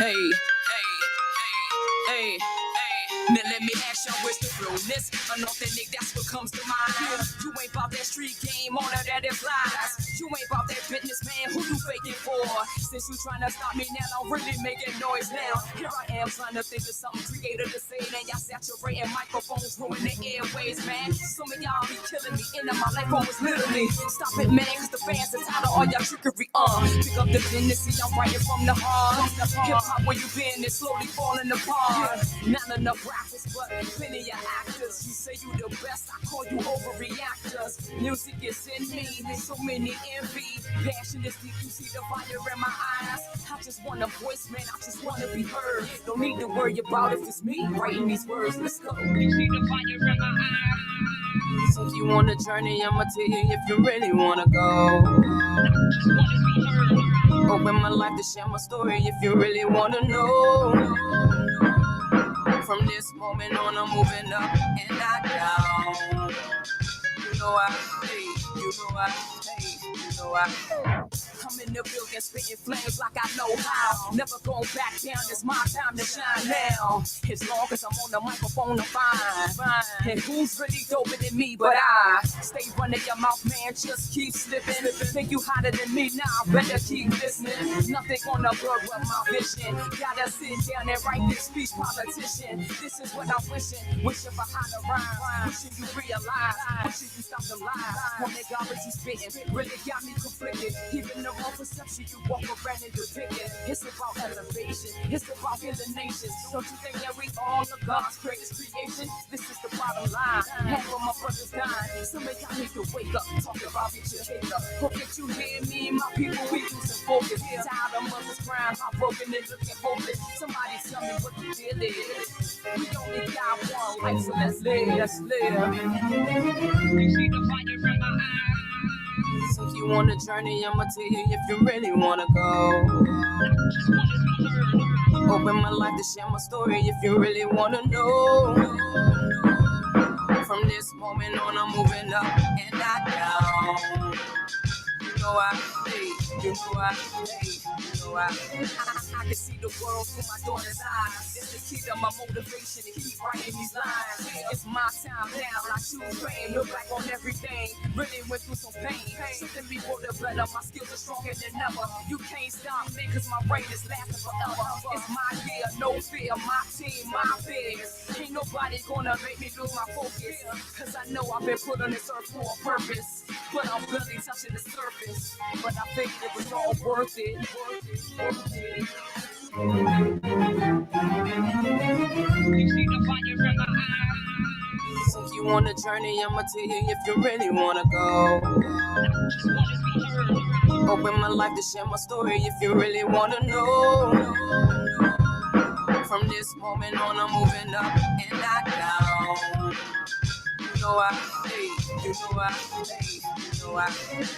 Hey, hey. Now let me ask y'all, where's the realness? Unauthentic, that's what comes to mind. You ain't about that street game, all of that is lies. You ain't about that business, man, who you faking for? Since you trying to stop me now, I'm really making noise now. Here I am trying to think of something creative to say, and y'all saturating microphones, ruin the airways, man. Some of y'all be killing me, end of my life almost literally. Stop it, man, cause the fans are tired of all y'all trickery. Pick up the business, see I'm writing from the heart. Hip-hop, where you been, it's slowly falling apart. Not enough rappers, but plenty of actors. You say you the best, I call you overreactors. Music is in me, there's so many envy. Passion is deep, you see the fire in my eyes. I just want a voice, man, I just want to be heard. Don't need to worry about if it's me writing these words, let's go. You see the fire in my eyes. So if you want a journey, I'ma tell you if you really wanna go. I just wanna be heard. Open my life to share my story if you really wanna know. From this moment on, I'm moving up and not down. You know I hate, you know I hate, you know I hate. I'm in the building spitting flames like I know how. Never going back down, it's my time to shine now. As long as I'm on the microphone, I'm fine. And who's really doper than me but I? Stay running your mouth, man, just keep slipping. Think you hotter than me now, better keep listening. Nothing gonna blur up my vision. Gotta sit down and write this speech, politician. This is what I'm wishing for how to rhyme. Wishing you realize, wishing you stop the lies. When they garbage you spitting, really got me conflicted. Even the wrong perception you walk around and depicting. It's about elevation, it's about healing nations. Don't you think that we all are God's greatest creation? This is the bottom line. Half of my brothers dying. Some of y'all need to wake up, talk about get your head up. Hope that you hear me, my people, we losing focus. Tired of mothers crying, heartbroken and looking hopeless. Somebody tell me what the deal is. We only got one life, so let's live, let's live. You see the fire in my eyes. So if you want a journey, I'ma tell you if you really wanna go. Open my life to share my story if you really wanna know. From this moment on, I'm moving up and not down. You know I hate, you know I hate, you know I can see the world through my daughter's eyes. It's the key to my motivation to keep writing these lines. It's my time now, I choose fame. Look back on everything, really went through some pain. Something before the better, my skills are stronger than ever. You can't stop me, cause my brain is lasting forever. It's my year, no fear, my team, my peers. Ain't nobody gonna make me lose my focus. Cause I know I've been put on this earth for a purpose. But I'm barely touching the surface. But I think it was all worth it. You see the fire in my eyes. So if you want a journey, I'ma tell you if you really wanna go. I just wanna be heard. Open my life to share my story if you really wanna know. From this moment on, I'm moving up and not down. You know I hate, you know I hate, you know I hate.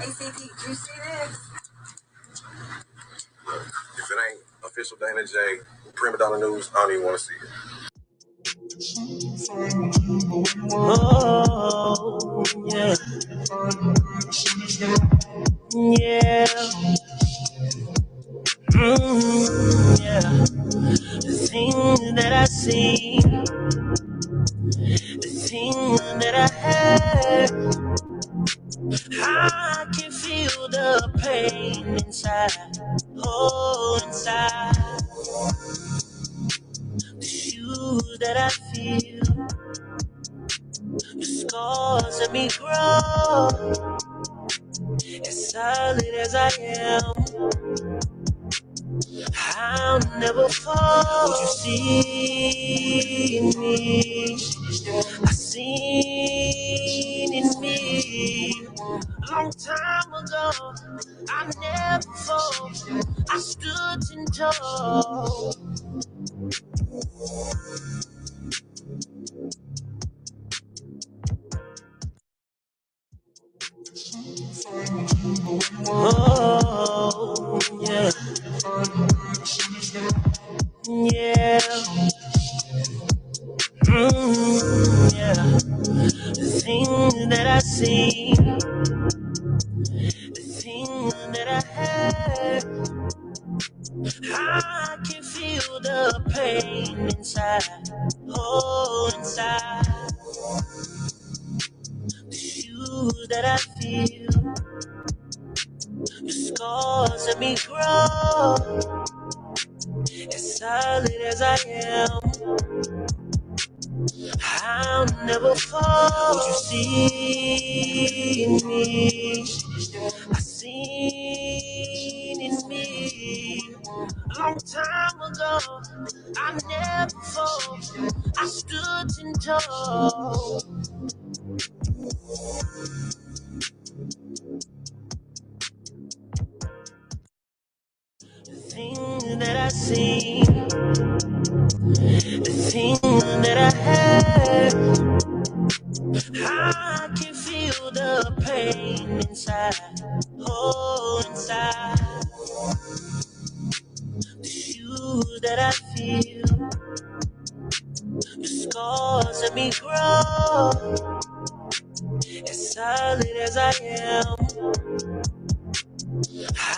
ACP, you see this? If it ain't official Dana J, Prima Donna News, I don't even want to see it. Oh, yeah. Yeah. Yeah. The things that I see, the things that I heard, I can feel the pain inside. Oh, inside. The shoes that I feel, the scars that me grow. As solid as I am, I'll never fall. Would you see in me? I seen in me. Long time ago, I never fall. I stood 10 tall. Oh, yeah. Yeah. Yeah. The things that I see, the things that I heard, I can feel the pain inside. Oh, inside. The shoes that I feel, the scars that me grow. As solid as I am, I'll never fall. Would you see in me? I seen in me. Long time ago, I never fall. I stood 10 tall. The things that I see, the things that I heard, I can feel the pain inside. Oh, inside. The shoes that I feel, the scars that me grow. As solid as I am,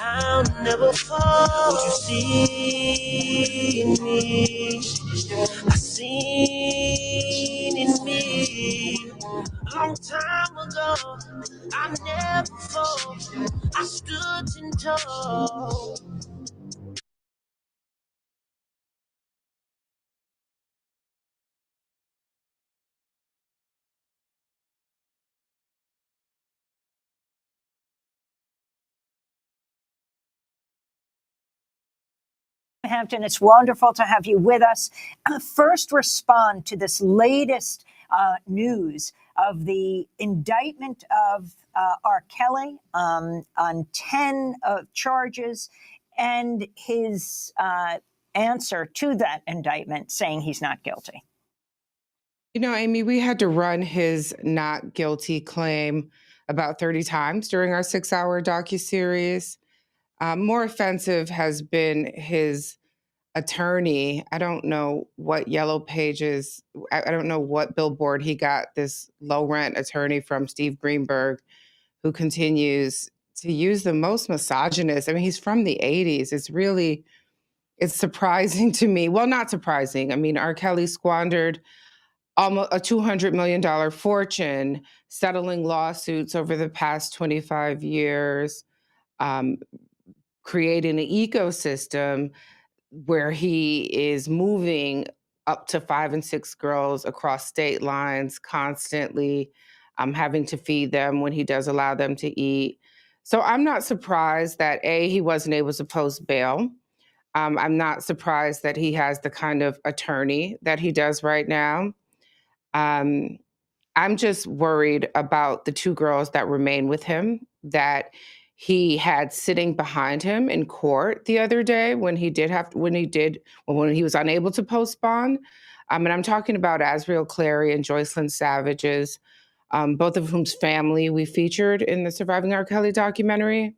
I'll never fall. Would you see in me? I seen in me. Long time ago, I never fall. I stood 10 tall. Hampton, it's wonderful to have you with us. First, respond to this latest news of the indictment of R. Kelly on 10 charges and his answer to that indictment saying he's not guilty. You know, Amy, we had to run his not guilty claim about 30 times during our 6-hour docuseries. More offensive has been his attorney. I don't know what Yellow Pages, I don't know what billboard he got this low rent attorney from, Steve Greenberg, who continues to use the most misogynist. I mean, he's from the 80s. It's surprising to me. Well, not surprising. I mean, R. Kelly squandered almost a $200 million fortune settling lawsuits over the past 25 years, creating an ecosystem where he is moving up to 5 and 6 girls across state lines constantly, having to feed them when he does allow them to eat. So I'm not surprised that A, he wasn't able to post bail. I'm not surprised that he has the kind of attorney that he does right now. I'm just worried about the 2 girls that remain with him that he had sitting behind him in court the other day when he was unable to post bond. And I'm talking about Asriel Clary and Joycelyn Savage's both of whom's family we featured in the Surviving R. Kelly documentary.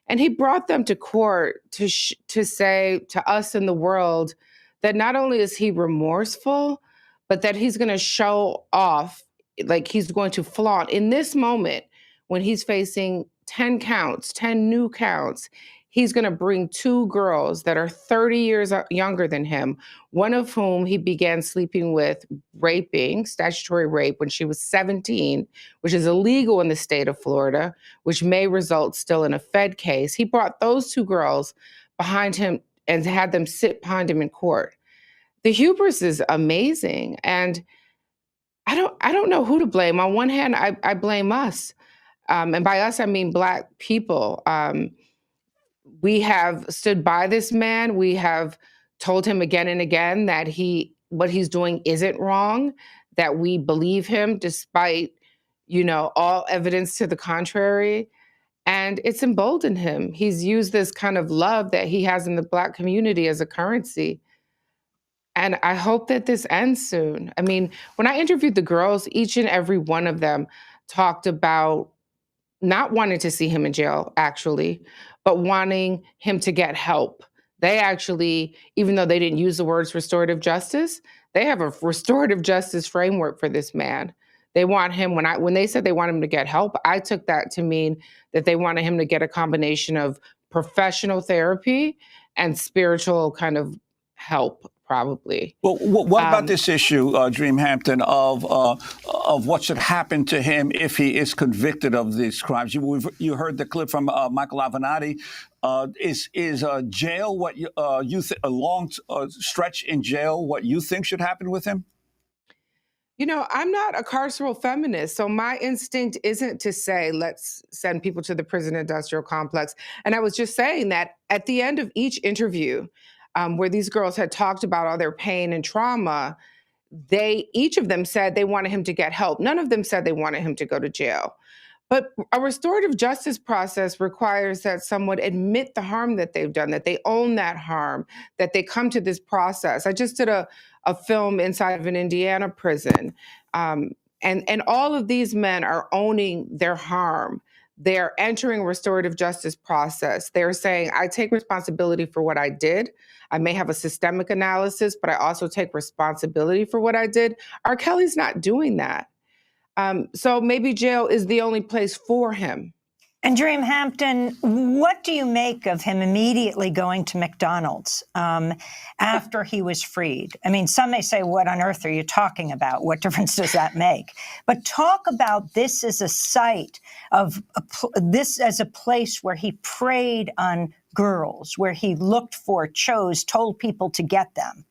And he brought them to court to say to us in the world that not only is he remorseful, but that he's going to show off, like he's going to flaunt in this moment when he's facing 10 counts, 10 new counts. He's going to bring two girls that are 30 years younger than him, one of whom he began sleeping with, raping, statutory rape, when she was 17, which is illegal in the state of Florida, which may result still in a Fed case. He brought those two girls behind him and had them sit behind him in court. The hubris is amazing. And I don't know who to blame. On one hand, I blame us. And by us, I mean Black people. We have stood by this man. We have told him again and again that what he's doing isn't wrong, that we believe him despite, all evidence to the contrary. And it's emboldened him. He's used this kind of love that he has in the Black community as a currency. And I hope that this ends soon. I mean, when I interviewed the girls, each and every one of them talked about not wanting to see him in jail, actually, but wanting him to get help. They actually, even though they didn't use the words restorative justice, they have a restorative justice framework for this man. They want him, when they said they want him to get help, I took that to mean that they wanted him to get a combination of professional therapy and spiritual kind of help, probably. Well, what about this issue, Dream Hampton, of what should happen to him if he is convicted of these crimes? You heard the clip from Michael Avenatti. Is jail what a long stretch in jail what you think should happen with him? I'm not a carceral feminist, so my instinct isn't to say, let's send people to the prison industrial complex. And I was just saying that at the end of each interview, where these girls had talked about all their pain and trauma, each of them said they wanted him to get help. None of them said they wanted him to go to jail. But a restorative justice process requires that someone admit the harm that they've done, that they own that harm, that they come to this process. I just did a film inside of an Indiana prison. And all of these men are owning their harm. They're entering a restorative justice process. They're saying, I take responsibility for what I did. I may have a systemic analysis, but I also take responsibility for what I did. R. Kelly's not doing that. So maybe jail is the only place for him. And Dream Hampton, what do you make of him immediately going to McDonald's after he was freed? I mean, some may say, what on earth are you talking about? What difference does that make? But talk about this as a site of this as a place where he preyed on girls, where he looked for, chose, told people to get them.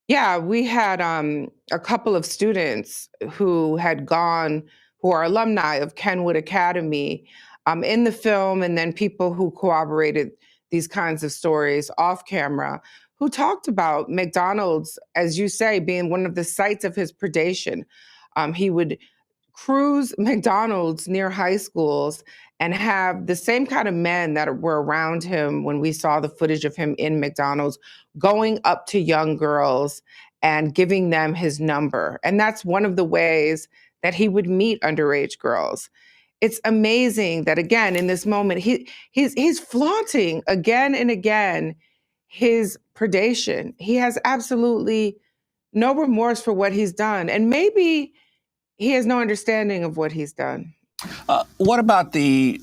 Yeah, we had a couple of students who are alumni of Kenwood Academy in the film, and then people who corroborated these kinds of stories off camera, who talked about McDonald's, as you say, being one of the sites of his predation. He would cruise McDonald's near high schools and have the same kind of men that were around him when we saw the footage of him in McDonald's going up to young girls and giving them his number. And that's one of the ways that he would meet underage girls. It's amazing that, again, in this moment, he's flaunting again and again his predation. He has absolutely no remorse for what he's done. And maybe he has no understanding of what he's done. What about the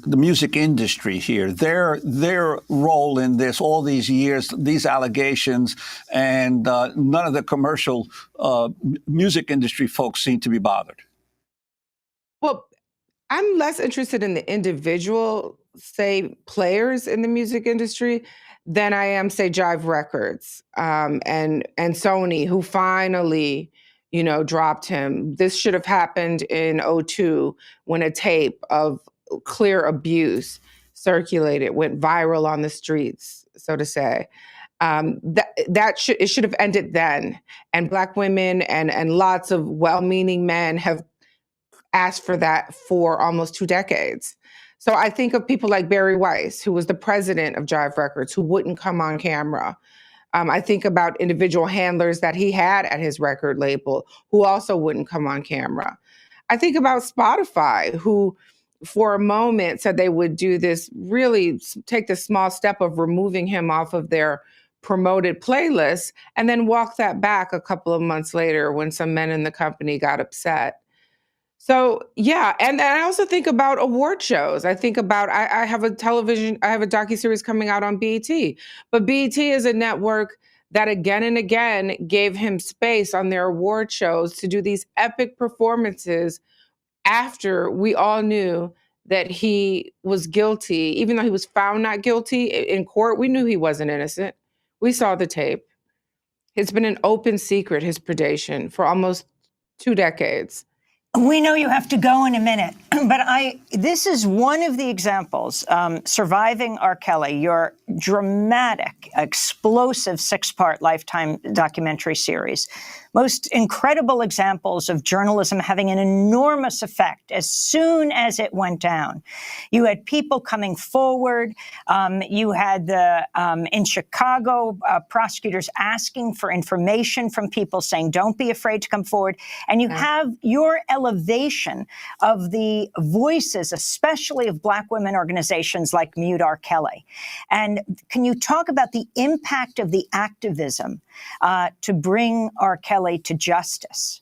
music industry here? Their role in this, all these years, these allegations, and none of the commercial music industry folks seem to be bothered. Well, I'm less interested in the individual, say, players in the music industry than I am, say, Jive Records and Sony, who finally, dropped him. This should have happened in 2002 when a tape of clear abuse circulated, went viral on the streets, so to say. It should have ended then. And Black women and lots of well-meaning men have asked for that for almost 2 decades. So I think of people like Barry Weiss, who was the president of Jive Records, who wouldn't come on camera. I think about individual handlers that he had at his record label who also wouldn't come on camera. I think about Spotify, who for a moment said they would do this, really take the small step of removing him off of their promoted playlist, and then walk that back a couple of months later when some men in the company got upset. So yeah, and I also think about award shows. I think about I have a docuseries coming out on BET, but BET is a network that again and again gave him space on their award shows to do these epic performances after we all knew that he was guilty, even though he was found not guilty in court. We knew he wasn't innocent. We saw the tape. It's been an open secret, his predation, for almost 2 decades. We know you have to go in a minute, but this is one of the examples, Surviving R. Kelly, your dramatic, explosive 6-part Lifetime documentary series. Most incredible examples of journalism having an enormous effect as soon as it went down. You had people coming forward. You had in Chicago, prosecutors asking for information from people saying, don't be afraid to come forward. And you have your elevation of the voices, especially of Black women organizations like Mute R. Kelly. And can you talk about the impact of the activism to bring R. Kelly to justice?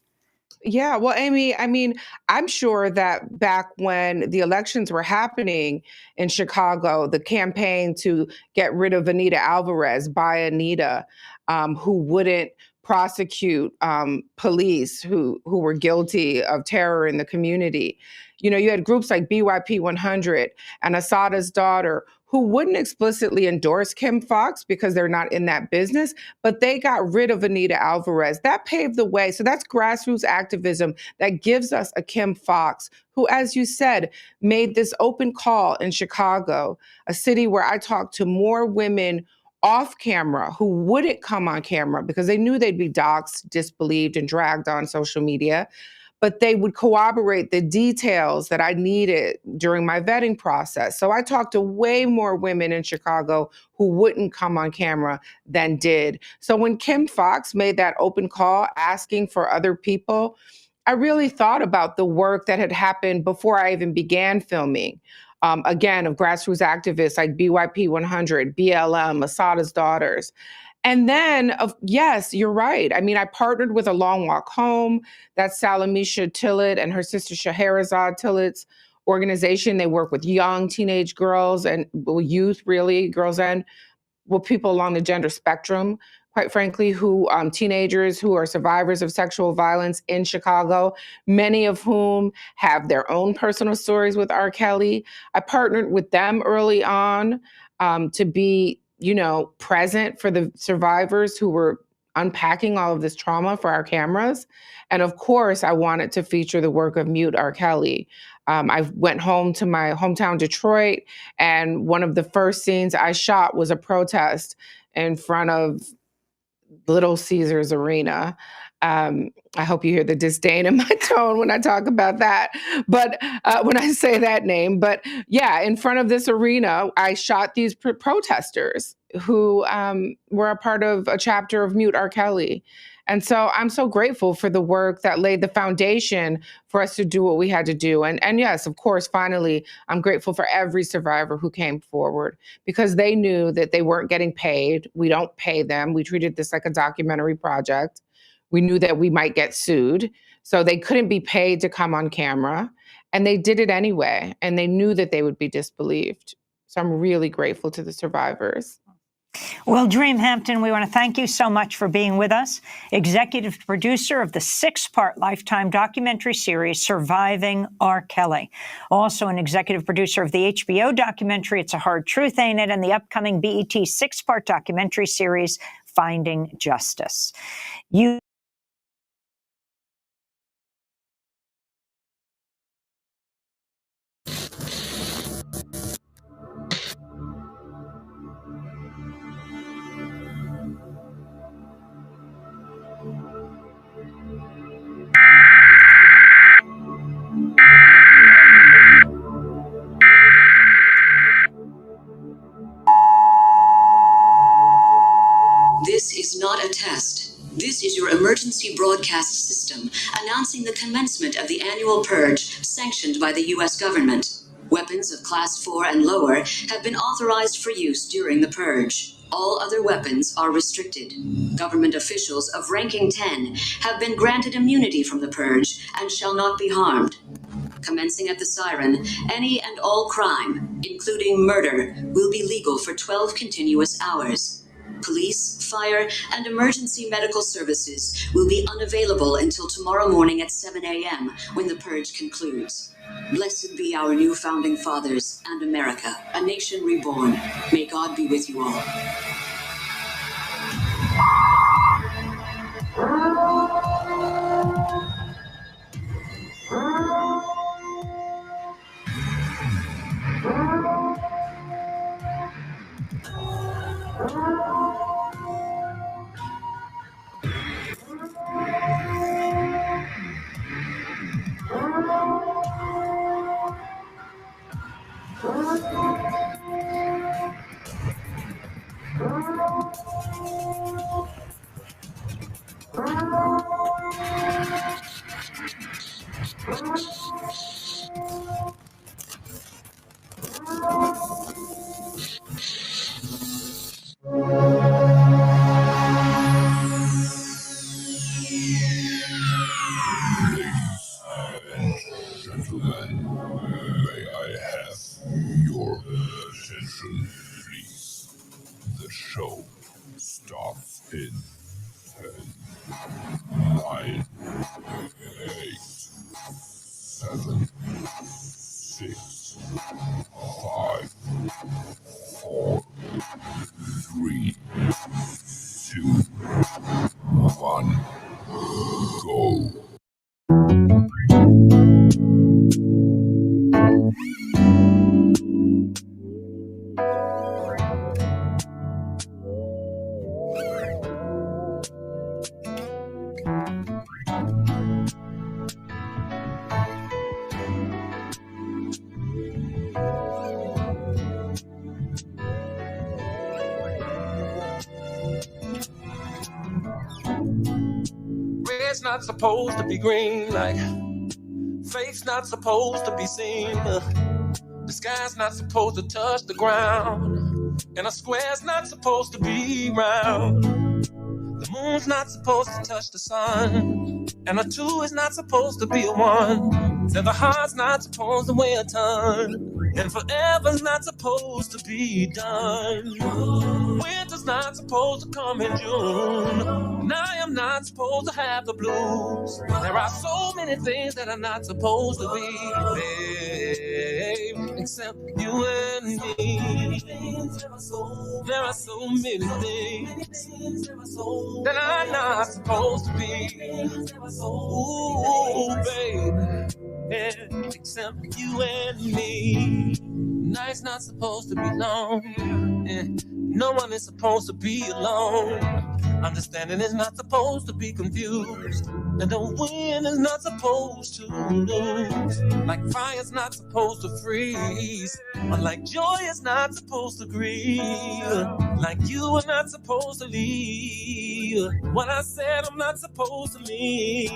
Yeah, well, Amy, I mean, I'm sure that back when the elections were happening in Chicago, the campaign to get rid of Anita Alvarez by Anita, who wouldn't prosecute police who were guilty of terror in the community. You know, you had groups like BYP 100 and Asada's Daughter, who wouldn't explicitly endorse Kim Foxx because they're not in that business, but they got rid of Anita Alvarez. That paved the way. So that's grassroots activism that gives us a Kim Foxx, who, as you said, made this open call in Chicago, a city where I talked to more women off camera who wouldn't come on camera because they knew they'd be doxxed, disbelieved, and dragged on social media. But they would corroborate the details that I needed during my vetting process. So I talked to way more women in Chicago who wouldn't come on camera than did. So when Kim Foxx made that open call asking for other people, I really thought about the work that had happened before I even began filming. Again, of grassroots activists like BYP 100, BLM, Asada's Daughters. And then, yes, you're right. I mean, I partnered with A Long Walk Home. That's Salamisha Tillett and her sister Scheherazade Tillett's organization. They work with young teenage girls and youth, really, girls and people along the gender spectrum, quite frankly, who teenagers who are survivors of sexual violence in Chicago, many of whom have their own personal stories with R. Kelly. I partnered with them early on to be present for the survivors who were unpacking all of this trauma for our cameras. And of course, I wanted to feature the work of Mute R. Kelly. I went home to my hometown, Detroit, and one of the first scenes I shot was a protest in front of Little Caesars Arena. I hope you hear the disdain in my tone when I talk about that. But when I say that name, but yeah, in front of this arena, I shot these protesters who were a part of a chapter of Mute R. Kelly. And so I'm so grateful for the work that laid the foundation for us to do what we had to do. And yes, of course, finally, I'm grateful for every survivor who came forward because they knew that they weren't getting paid. We don't pay them. We treated this like a documentary project. We knew that we might get sued. So they couldn't be paid to come on camera. And they did it anyway. And they knew that they would be disbelieved. So I'm really grateful to the survivors. Well, Dream Hampton, we want to thank you so much for being with us. Executive producer of the 6-part Lifetime documentary series, Surviving R. Kelly. Also an executive producer of the HBO documentary, It's a Hard Truth, Ain't It? And the upcoming BET 6-part documentary series, Finding Justice. This is not a test. This is your emergency broadcast system announcing the commencement of the annual purge sanctioned by the U.S. government. Weapons of Class 4 and lower have been authorized for use during the purge. All other weapons are restricted. Government officials of ranking 10 have been granted immunity from the purge and shall not be harmed. Commencing at the siren, any and all crime, including murder, will be legal for 12 continuous hours. Police, fire, and emergency medical services will be unavailable until tomorrow morning at 7 a.m. when the purge concludes. Blessed be our new founding fathers and America, a nation reborn. May God be with you all. Gentlemen, may I have your attention, please? The show starts in 10, 9, 8, 7, 6, 5, 4, 3, 2, 1, go. Red's not supposed to be green, like faith's not supposed to be seen. The sky's not supposed to touch the ground, and a square's not supposed to be round. The moon's not supposed to touch the sun, and a 2 is not supposed to be a 1. Said the heart's not supposed to weigh a ton, and forever's not supposed to be done. Winter's not supposed to come in June, and I am not supposed to have the blues. There are so many things that are not supposed to be, babe, except you and me. There are so many things that I'm not supposed to be. Ooh, babe, yeah, except you and me. Night's not supposed to be long, yeah. No one is supposed to be alone. Understanding is not supposed to be confused, and the wind is not supposed to lose. Like fire's not supposed to freeze, or like joy is not supposed to grieve. Like you are not supposed to leave what I said I'm not supposed to mean.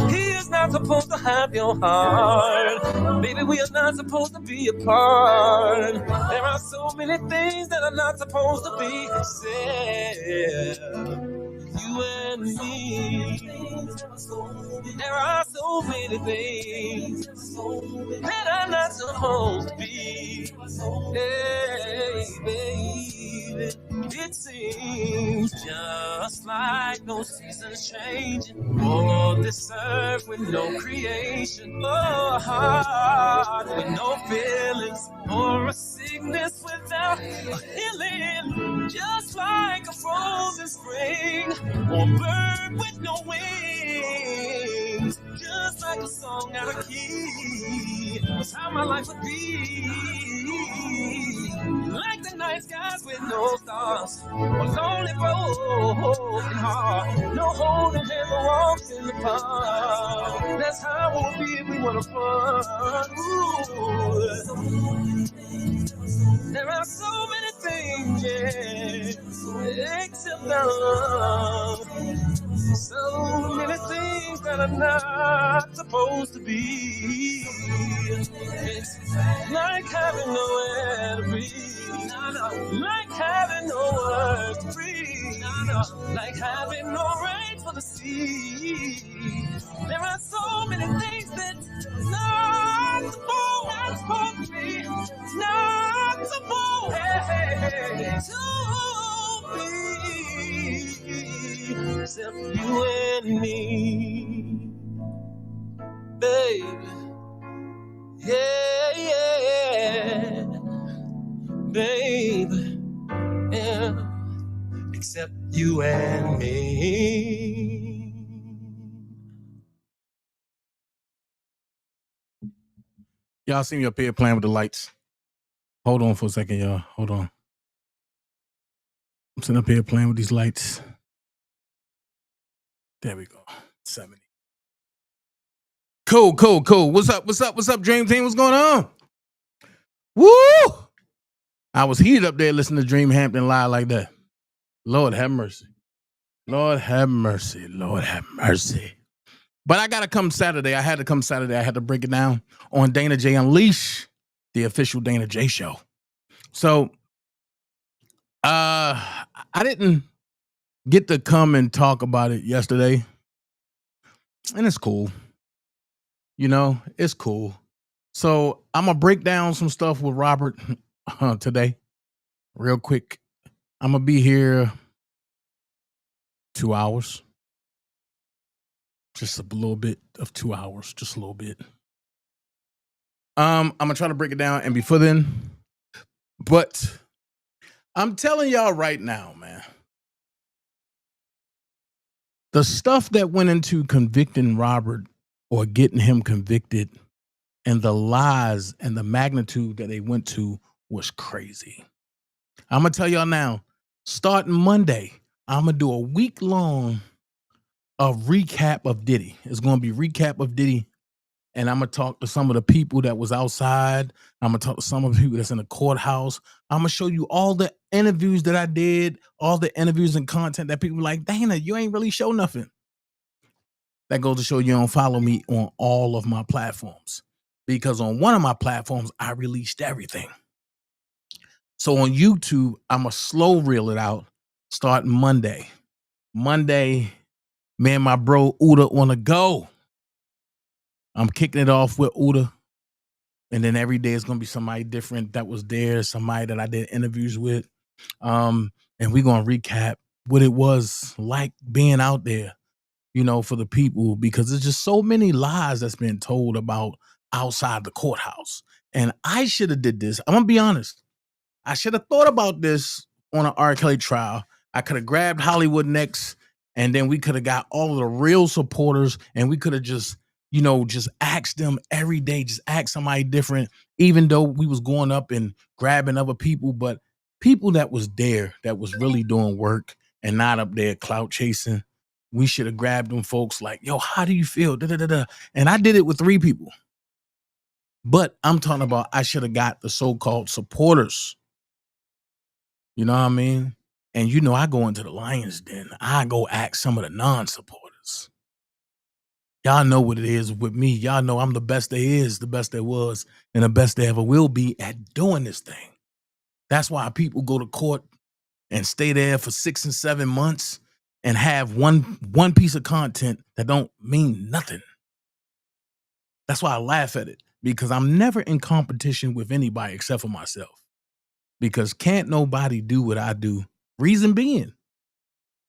He is not supposed to have your heart. Baby, we are not supposed to be apart. There are so many things that are not supposed to be said. You and me. There are so many things that are not supposed to be. Hey, baby, it seems just like no seasons changing, or this earth with no creation, or a heart with no feelings, or a sickness without a healing, just like a frozen spring, or a bird with no wings, just like a song out of key. That's how my life would be. Like the night skies with no stars, a lonely broken heart, no holding hands or walks in the park. That's how it would be if we were apart. Ooh. There are so many things, yeah, Accept love. So many things that I'm not supposed to be. It's like having nowhere to breathe. Like having no words to breathe. Like having no rain for the sea. There are so many things that not supposed to be. Not supposed to be. Except you and me, baby. Yeah, baby. Yeah. Except you and me. Y'all see me up here playing with the lights. Hold on for a second, y'all. Hold on. I'm sitting up here playing with these lights. There we go. 70. Cool. What's up, Dream Team? What's going on? Woo! I was heated up there listening to Dream Hampton lie like that. Lord have mercy. Lord have mercy. Lord have mercy. But I got to come Saturday. I had to come Saturday. I had to break it down on Dana J Unleash, the official Dana J show. So I didn't get to come and talk about it yesterday. And it's cool. You know, it's cool. So I'm going to break down some stuff with Robert today real quick. I'm going to be here 2 hours. Just a little bit of 2 hours, just a little bit. I'm going to try to break it down and before then, but I'm telling y'all right now, man, the stuff that went into convicting Robert or getting him convicted and the lies and the magnitude that they went to was crazy. I'm going to tell y'all now, starting Monday, I'm going to do a week-long recap of Diddy. It's going to be recap of Diddy. And I'm going to talk to some of the people that was outside. I'm going to talk to some of the people that's in the courthouse. I'm going to show you all the interviews that I did, all the interviews and content that people were like, Dana, you ain't really show nothing. That goes to show you don't follow me on all of my platforms. Because on one of my platforms, I released everything. So on YouTube, I'm going to slow reel it out starting Monday. Monday, me and my bro Uda on the go. I'm kicking it off with Uda. And then every day it's going to be somebody different that was there, somebody that I did interviews with. And we're going to recap what it was like being out there, you know, for the people, because there's just so many lies that's been told about outside the courthouse. And I should have did this. I'm going to be honest. I should have thought about this on an R. Kelly trial. I could have grabbed Hollywood Next, and then we could have got all of the real supporters, and we could have just, you know, just asked them every day, just ask somebody different, even though we was going up and grabbing other people, but people that was there, that was really doing work and not up there clout chasing. We should have grabbed them folks like, yo, how do you feel? Da-da-da-da. And I did it with 3 people. But I'm talking about I should have got the so-called supporters. You know what I mean? And you know, I go into the Lion's Den. I go ask some of the non-supporters. Y'all know what it is with me. Y'all know I'm the best there is, the best there was, and the best there ever will be at doing this thing. That's why people go to court and stay there for 6 and 7 months and have one piece of content that don't mean nothing. That's why I laugh at it, because I'm never in competition with anybody except for myself. Because can't nobody do what I do. Reason being,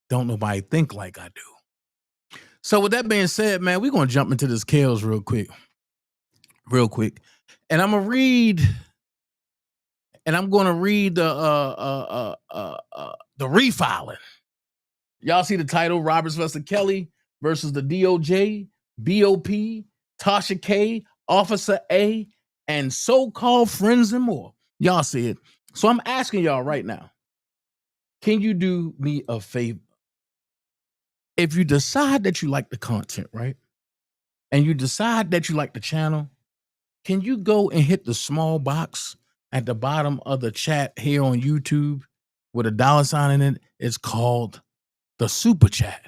don't nobody think like I do. So with that being said, man, we're going to jump into this Kales real quick. And I'm going to read the refiling. Y'all see the title, Robert Sylvester Kelly versus the DOJ, BOP, TASHA K, Officer A, and so-called friends and more. Y'all see it. So I'm asking y'all right now, can you do me a favor? If you decide that you like the content, right? And you decide that you like the channel, can you go and hit the small box at the bottom of the chat here on YouTube with a dollar sign in it. It's called the Super Chat.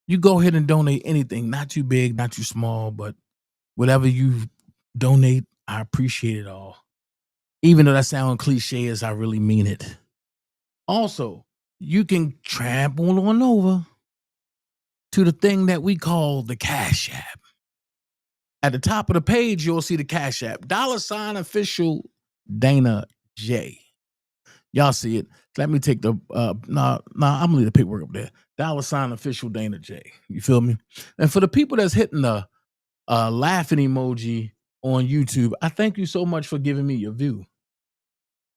You go ahead and donate anything, not too big, not too small, but whatever you donate, I appreciate it all. Even though that sounds cliche, as I really mean it. Also, you can trample on over to the thing that we call the Cash App. At the top of the page, you'll see the Cash App. $ official Dana J. Y'all see it. Let me take the, I'm gonna leave the paperwork up there. $ official Dana J. You feel me? And for the people that's hitting the laughing emoji on YouTube, I thank you so much for giving me your view.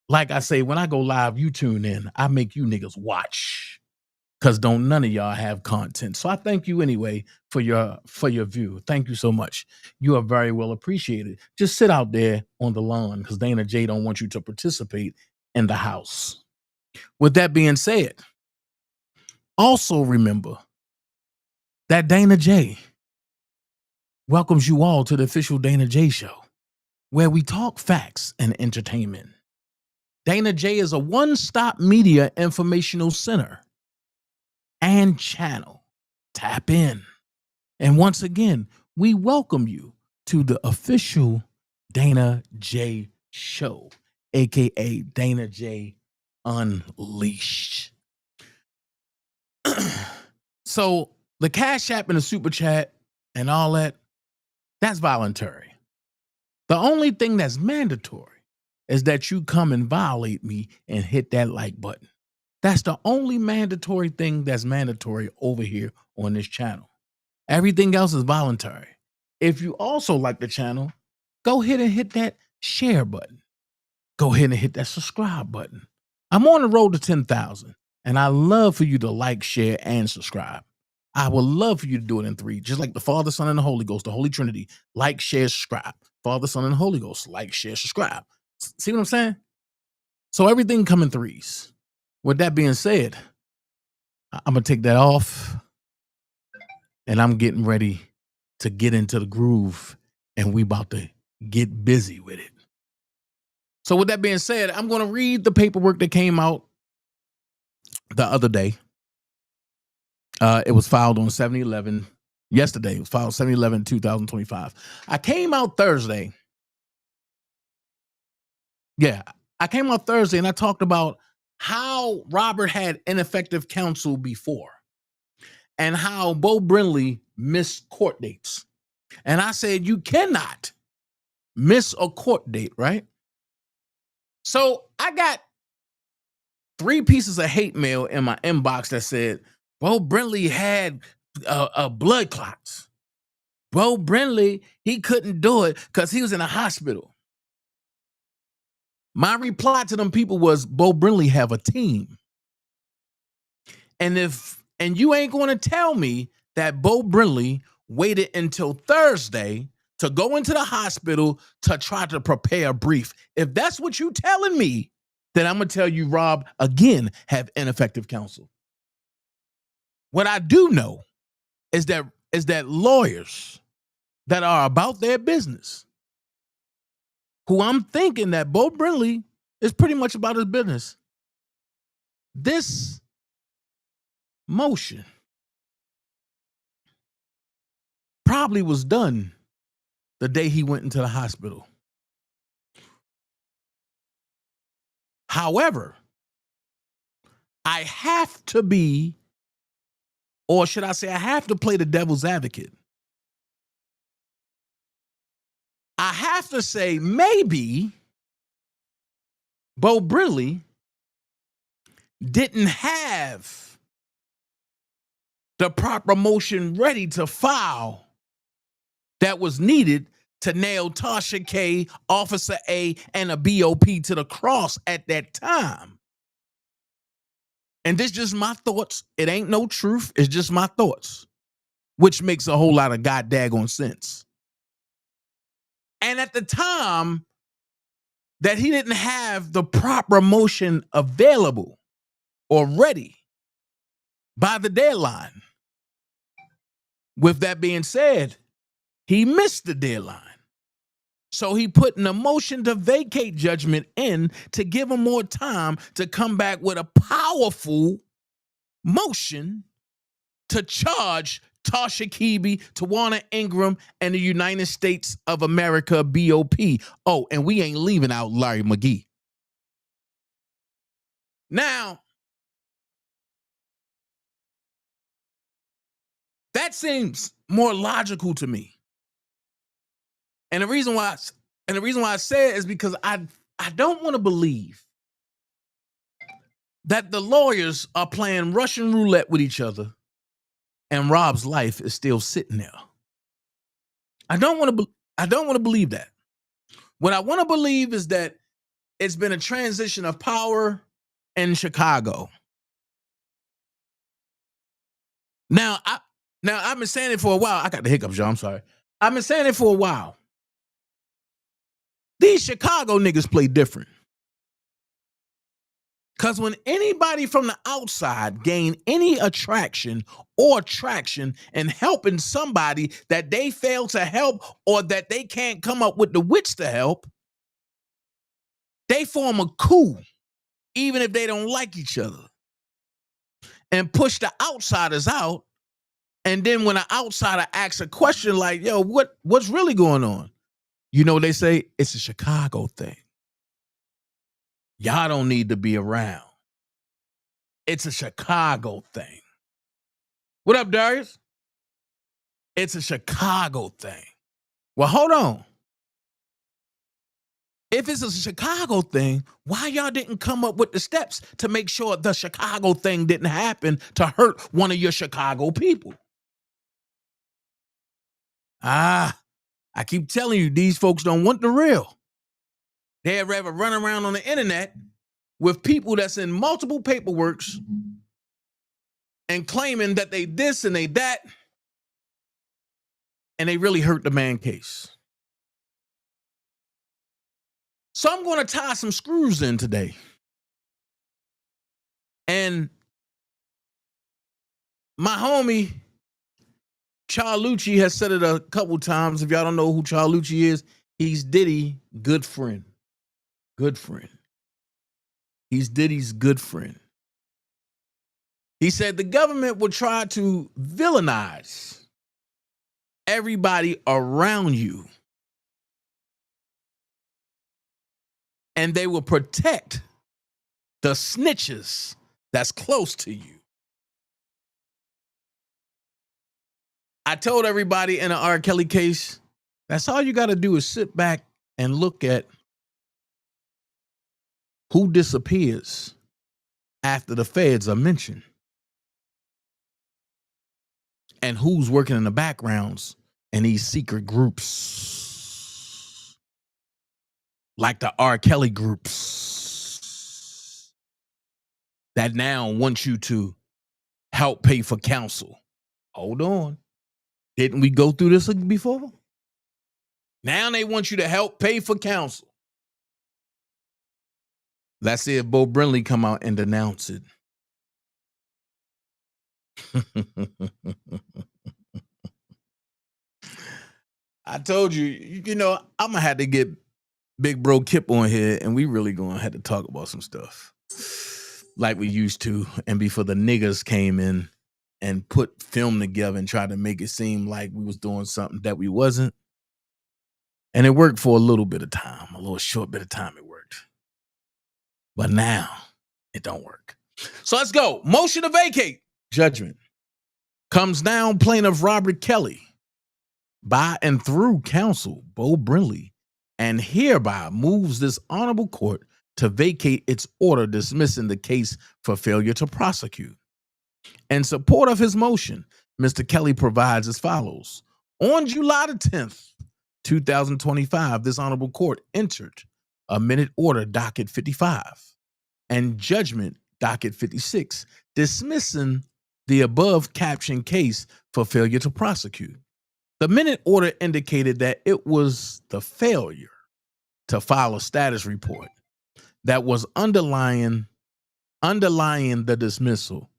Like I say, when I go live, you tune in. I make you niggas watch. Because don't none of y'all have content. So I thank you anyway for your view. Thank you so much. You are very well appreciated. Just sit out there on the lawn because Dana J don't want you to participate in the house. With that being said, also remember that Dana J welcomes you all to the official Dana J Show, where we talk facts and entertainment. Dana J is a one-stop media informational center and channel. Tap in. And once again, we welcome you to the official Dana J Show, aka Dana J Unleashed. So the Cash App and the Super Chat and all that, that's voluntary. The only thing that's mandatory is that you come and violate me and hit that like button. That's the only mandatory thing that's mandatory over here on this channel. Everything else is voluntary. If you also like the channel, go ahead and hit that share button. Go ahead and hit that subscribe button. I'm on the road to 10,000, and I love for you to like, share, and subscribe. I would love for you to do it in 3, just like the Father, Son, and the Holy Ghost, the Holy Trinity. Like, share, subscribe. Father, Son, and the Holy Ghost. Like, share, subscribe. See what I'm saying? So everything come in 3s. With that being said, I'm going to take that off, and I'm getting ready to get into the groove, and we about to get busy with it. So with that being said, I'm going to read the paperwork that came out the other day. It was filed on 7/11. Yesterday, it was filed 7/11/2025. I came out Thursday. Yeah, I came out Thursday, and I talked about how Robert had ineffective counsel before and how Bo Brindley missed court dates. And I said, you cannot miss a court date, right? So I got 3 pieces of hate mail in my inbox that said, Bo Brindley had blood clots. Bo Brindley, he couldn't do it because he was in a hospital. My reply to them people was, Bo Brindley have a team. And you ain't going to tell me that Bo Brindley waited until Thursday to go into the hospital to try to prepare a brief. If that's what you telling me, then I'm going to tell you, Rob, again, have ineffective counsel. What I do know is that lawyers that are about their business, who I'm thinking that Bo Brindley is pretty much about his business. This motion probably was done the day he went into the hospital. However, I have to be, or should I say, I have to play the devil's advocate. I have to say maybe Bo Brindley didn't have the proper motion ready to file that was needed to nail Tasha K, Officer A, and a BOP to the cross at that time. And this is just my thoughts. It ain't no truth. It's just my thoughts, which makes a whole lot of goddaggone sense. And at the time that he didn't have the proper motion available or ready by the deadline. With that being said, he missed the deadline. So he put an motion to vacate judgment in to give him more time to come back with a powerful motion to charge Tasha Keeby, Tawana Ingram, and the United States of America, BOP. Oh, and we ain't leaving out Larry McGee. Now, that seems more logical to me. And the reason why I say it is because I don't want to believe that the lawyers are playing Russian roulette with each other and Rob's life is still sitting there. I don't want to believe that. What I want to believe is that it's been a transition of power in Chicago. Now I've been saying it for a while. I got the hiccups, y'all. I'm sorry. I've been saying it for a while. These Chicago niggas play different. Because when anybody from the outside gain any attraction or traction in helping somebody that they fail to help or that they can't come up with the wits to help, they form a coup, even if they don't like each other, and push the outsiders out. And then when an outsider asks a question like, yo, what's really going on? You know, they say it's a Chicago thing. Y'all don't need to be around. It's a Chicago thing. What up, Darius? It's a Chicago thing. Well, hold on. If it's a Chicago thing, why y'all didn't come up with the steps to make sure the Chicago thing didn't happen to hurt one of your Chicago people? I keep telling you, these folks don't want the real. They'd rather run around on the internet with people that's in multiple paperworks and claiming that they this and they that, and they really hurt the man case. So I'm going to tie some screws in today. And my homie, Charlucci, has said it a couple times. If y'all don't know who Charlucci is, he's Diddy, good friend. Good friend. He's Diddy's good friend. He said the government will try to villainize everybody around you, and they will protect the snitches that's close to you. I told everybody in the R. Kelly case, that's all you got to do is sit back and look at who disappears after the feds are mentioned and who's working in the backgrounds in these secret groups, like the R. Kelly groups that now want you to help pay for counsel. Hold on. Didn't we go through this before? Now they want you to help pay for counsel. Let's see if Bo Brinley come out and denounce it. I told you, you know, I'm going to have to get Big Bro Kip on here, and we really going to have to talk about some stuff like we used to, and before the niggas came in and put film together and tried to make it seem like we was doing something that we wasn't. And it worked for a little bit of time, a little short bit of time it worked. But now it don't work. So let's go. Motion to vacate judgment comes down plaintiff Robert Kelly by and through counsel Bo Brinley, and hereby moves this honorable court to vacate its order dismissing the case for failure to prosecute. In support of his motion, Mr. Kelly provides as follows. On July the 10th, 2025, this honorable court entered a minute order docket 55 and judgment docket 56, dismissing the above captioned case for failure to prosecute. The minute order indicated that it was the failure to file a status report that was underlying the dismissal.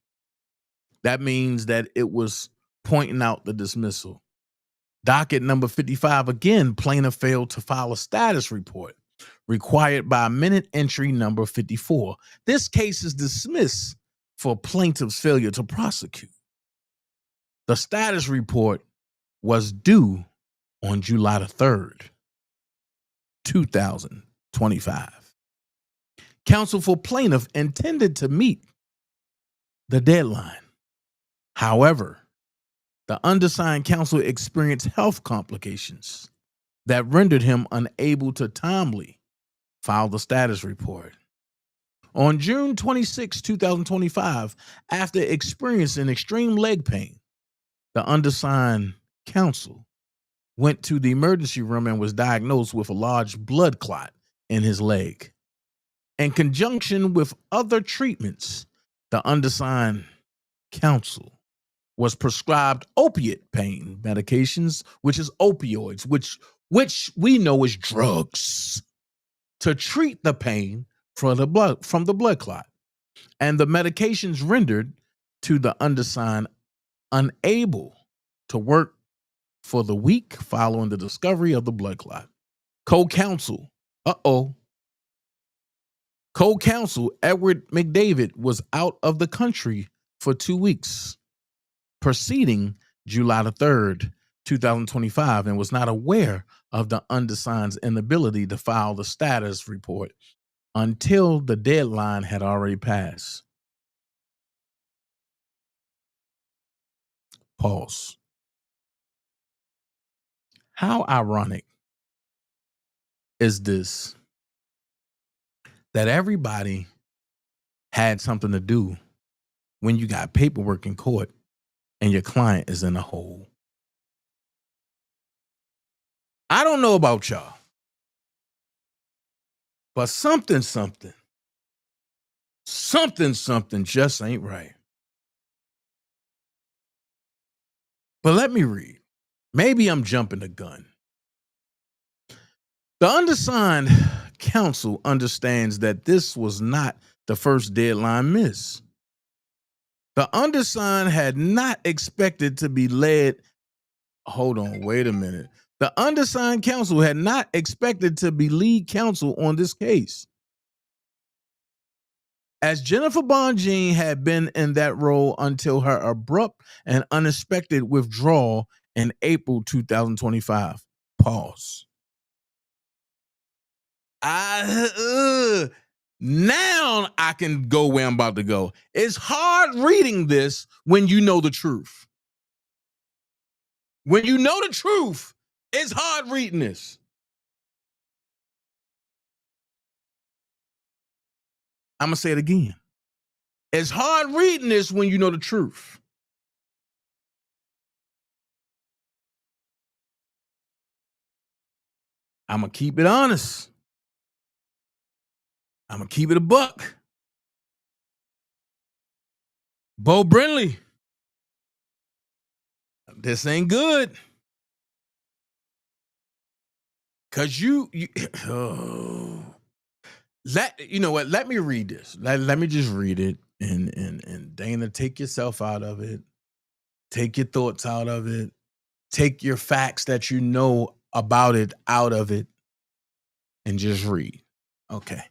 That means that it was pointing out the dismissal Docket number 55, again, plaintiff failed to file a status report required by minute entry number 54. This case is dismissed for plaintiff's failure to prosecute. The status report was due on July the 3rd, 2025. Counsel for plaintiff intended to meet the deadline. However, the undersigned counsel experienced health complications that rendered him unable to timely file the status report. On June 26, 2025, after experiencing extreme leg pain, the undersigned counsel went to the emergency room and was diagnosed with a large blood clot in his leg. In conjunction with other treatments, the undersigned counsel was prescribed opiate pain medications, which is opioids, which we know is drugs, to treat the pain from the blood clot. And the medications rendered to the undersigned unable to work for the week following the discovery of the blood clot. Co-counsel Edward McDavid was out of the country for 2 weeks, preceding July the 3rd, 2025, and was not aware of the undersigned's inability to file the status report until the deadline had already passed. Pause. How ironic is this that everybody had something to do when you got paperwork in court and your client is in a hole? I don't know about y'all, but something just ain't right. But let me read. Maybe I'm jumping the gun. The undersigned counsel understands that this was not the first deadline miss. The undersigned had not expected to be led. Hold on, wait a minute. The undersigned counsel had not expected to be lead counsel on this case, as Jennifer Bonjean had been in that role until her abrupt and unexpected withdrawal in April 2025. Pause. Now I can go where I'm about to go. It's hard reading this when you know the truth. When you know the truth, it's hard reading this. I'm going to say it again. It's hard reading this when you know the truth. I'm going to keep it honest. I'm going to keep it a buck. Bo Brinley, this ain't good. Because you know what? Let me read this. Let me just read it. And Dana, take yourself out of it. Take your thoughts out of it. Take your facts that you know about it out of it. And just read. Okay.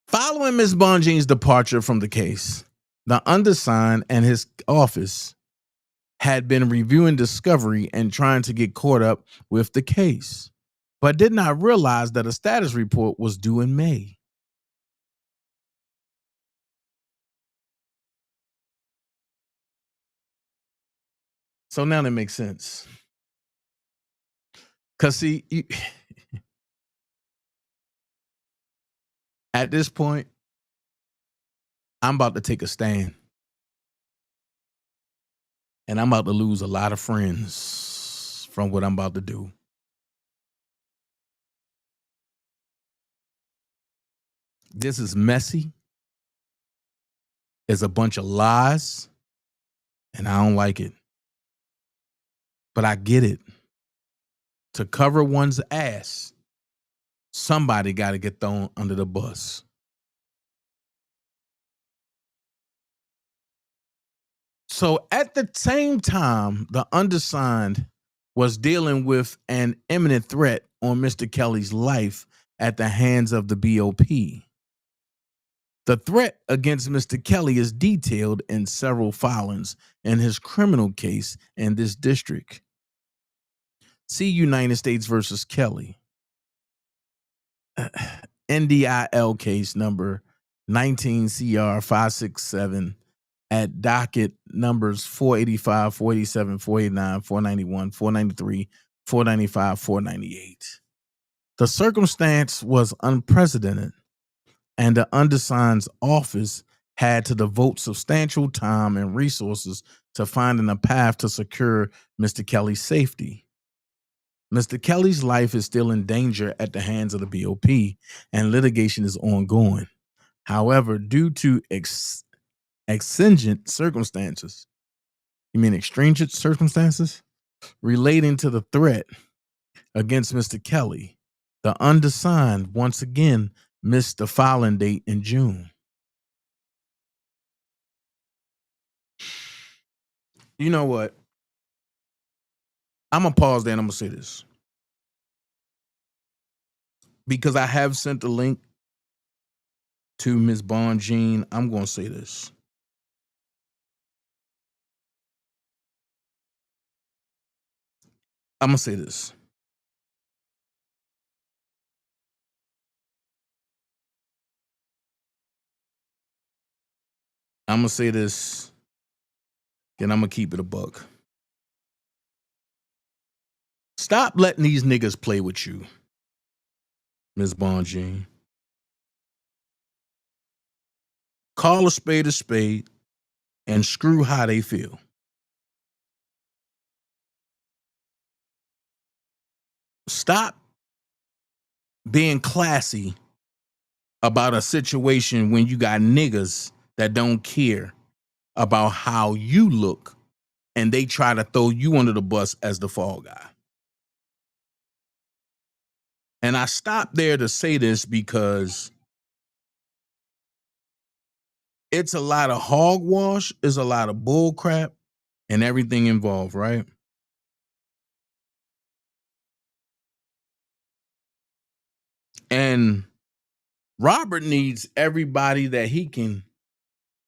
Following Ms. Bonjean's departure from the case, the undersigned and his office had been reviewing discovery and trying to get caught up with the case, but did not realize that a status report was due in May. So now that makes sense. Because see, at this point, I'm about to take a stand. And I'm about to lose a lot of friends from what I'm about to do. This is messy. It's a bunch of lies. And I don't like it. But I get it. To cover one's ass, somebody got to get thrown under the bus. So at the same time, the undersigned was dealing with an imminent threat on Mr. Kelly's life at the hands of the BOP. The threat against Mr. Kelly is detailed in several filings in his criminal case in this district. See United States versus Kelly. NDIL case number 19 CR 567 at docket numbers 485, 487, 489, 491, 493, 495, 498. The circumstance was unprecedented, and the undersigned's office had to devote substantial time and resources to finding a path to secure Mr. Kelly's safety. Mr. Kelly's life is still in danger at the hands of the BOP, and litigation is ongoing. However, due to exigent circumstances, extrinsic circumstances relating to the threat against Mr. Kelly, the undersigned once again missed the filing date in June. You know what? I'm going to pause there and I'm going to say this. Because I have sent the link to Ms. Bonjean, I'm going to say this. I'm going to say this. I'm going to say this, and I'm going to keep it a buck. Stop letting these niggas play with you, Ms. Bonjean. Call a spade, and screw how they feel. Stop being classy about a situation when you got niggas that don't care about how you look and they try to throw you under the bus as the fall guy. And I stop there to say this because it's a lot of hogwash, it's a lot of bull crap and everything involved, right? And Robert needs everybody that he can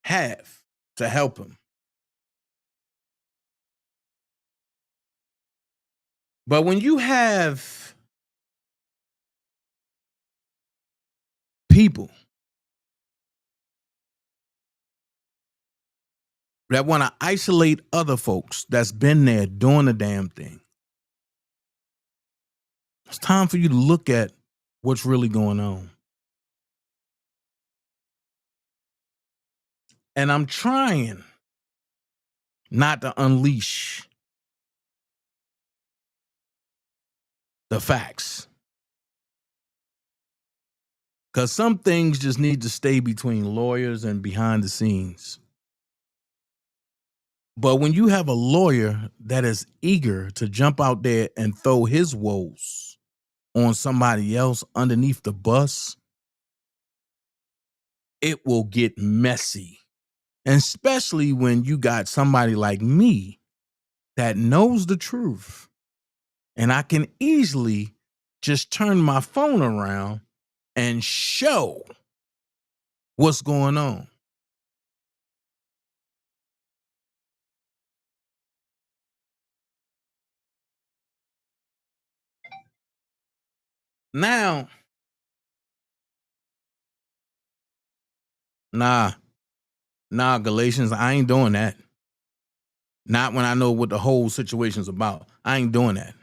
have to help him. But when you have people that want to isolate other folks that's been there doing the damn thing, it's time for you to look at what's really going on. And I'm trying not to unleash the facts. Because some things just need to stay between lawyers and behind the scenes. But when you have a lawyer that is eager to jump out there and throw his woes on somebody else underneath the bus, it will get messy. And especially when you got somebody like me that knows the truth. And I can easily just turn my phone around and show what's going on. Now, nah, Galatians, I ain't doing that. Not when I know what the whole situation's about. I ain't doing that.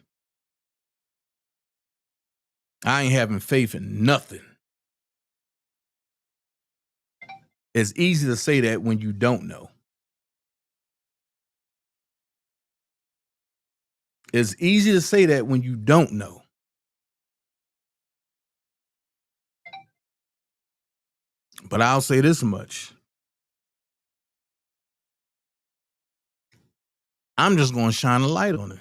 I ain't having faith in nothing. It's easy to say that when you don't know. It's easy to say that when you don't know. But I'll say this much. I'm just going to shine a light on it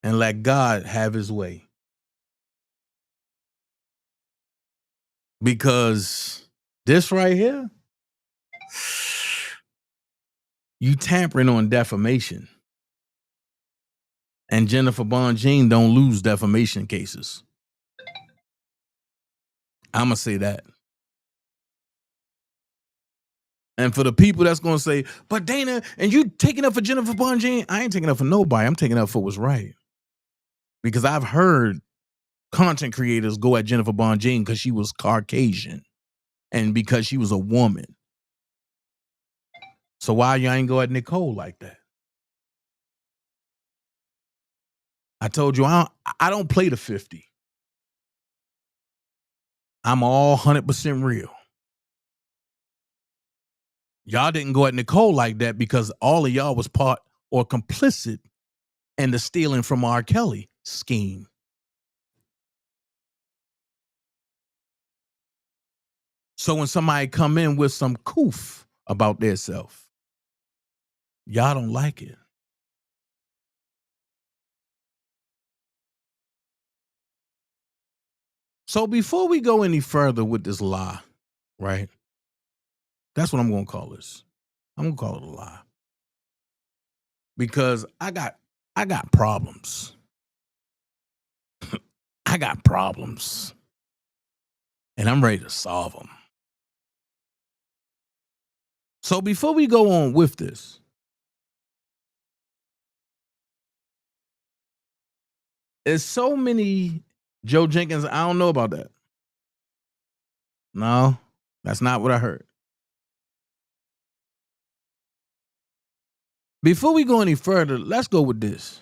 and let God have his way. Because this right here, you tampering on defamation. And Jennifer Bonjean don't lose defamation cases. I'm going to say that. And for the people that's going to say, but Dana, and you taking up for Jennifer Bonjean? I ain't taking up for nobody. I'm taking up for what's right. Because I've heard content creators go at Jennifer Bonjean because she was Caucasian and because she was a woman. So why y'all ain't go at Nicole like that? I told you I don't play the 50. I'm all 100% real. Y'all didn't go at Nicole like that because all of y'all was part or complicit in the stealing from R. Kelly scheme. So when somebody come in with some coof about their self, y'all don't like it. So before we go any further with this lie, right? That's what I'm going to call this. I'm going to call it a lie. Because I got problems. I got problems. And I'm ready to solve them. So before we go on with this, there's so many Joe Jenkins, I don't know about that. No, that's not what I heard. Before we go any further, let's go with this.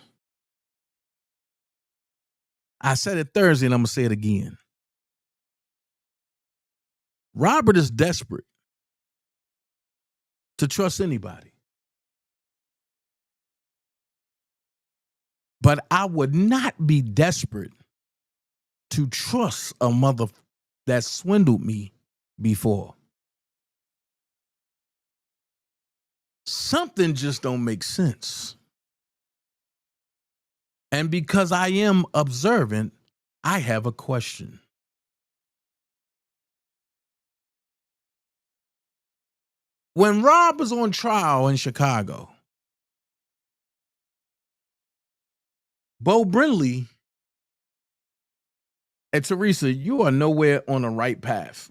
I said it Thursday and I'm going to say it again. Robert is desperate to trust anybody. But I would not be desperate to trust a mother that swindled me before. Something just don't make sense. And because I am observant, I have a question. When Rob was on trial in Chicago, Bo Brinley and Teresa, you are nowhere on the right path.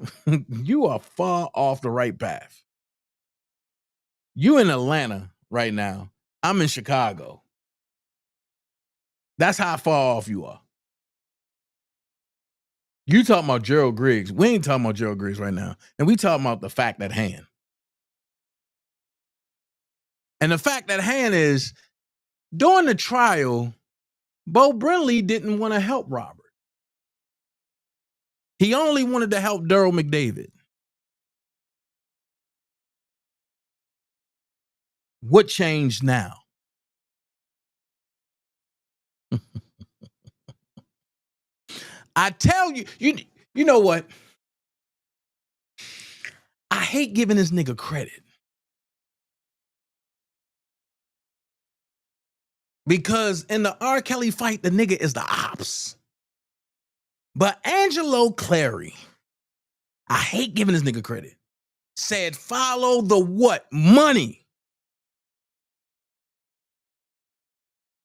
You are far off the right path. You in Atlanta right now. I'm in Chicago. That's how far off you are. You talking about Gerald Griggs. We ain't talking about Gerald Griggs right now. And we talking about the fact at hand. And the fact at hand is, during the trial, Bo Brinley didn't want to help Robert. He only wanted to help Daryl McDavid. What changed now? I tell you, you know what? I hate giving this nigga credit. Because in the R. Kelly fight, the nigga is the ops. But Angelo Clary, I hate giving this nigga credit, said follow the what? Money.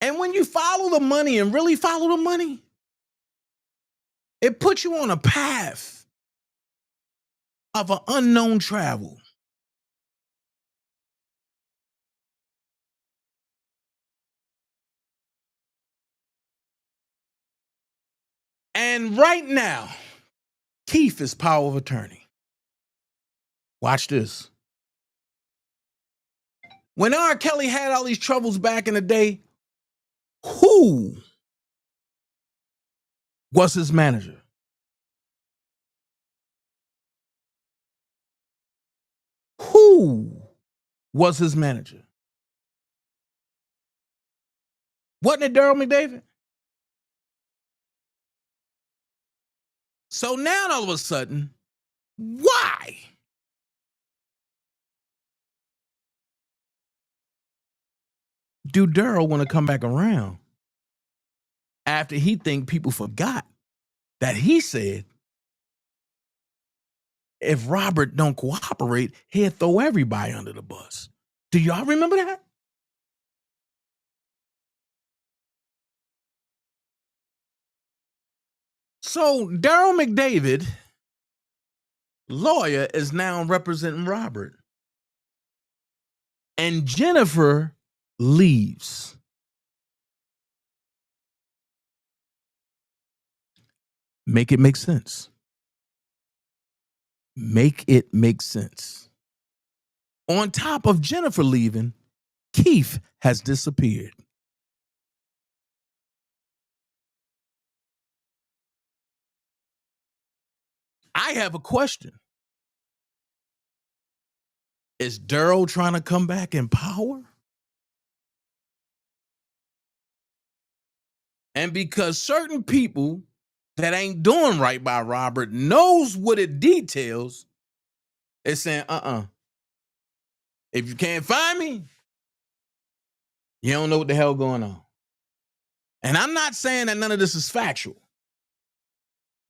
And when you follow the money and really follow the money, it puts you on a path of an unknown travel. And right now, Keith is power of attorney. Watch this. When R. Kelly had all these troubles back in the day, who was his manager? Who was his manager? Wasn't it Daryl McDavid? So now all of a sudden, why? Do Daryl want to come back around after he think people forgot that he said if Robert don't cooperate, he'll throw everybody under the bus? Do y'all remember that? So Daryl McDavid, lawyer, is now representing Robert. And Jennifer leaves. Make it make sense. Make it make sense. On top of Jennifer leaving, Keith has disappeared. I have a question. Is Daryl trying to come back in power? And because certain people that ain't doing right by Robert knows what it details, it's saying, if you can't find me, you don't know what the hell going on. And I'm not saying that none of this is factual,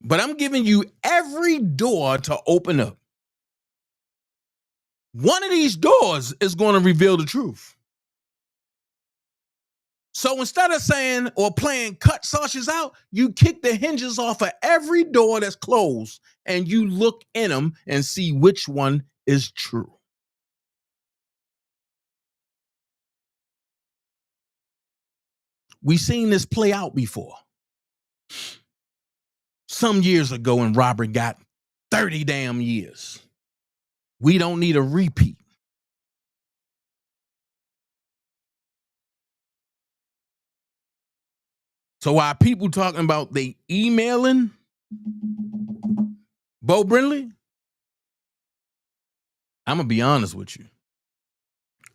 but I'm giving you every door to open up. One of these doors is going to reveal the truth. So instead of saying or playing cut sausages out, you kick the hinges off of every door that's closed and you look in them and see which one is true. We've seen this play out before. Some years ago when Robert got 30 damn years. We don't need a repeat. So while people talking about they emailing Bo Brindley, I'm going to be honest with you.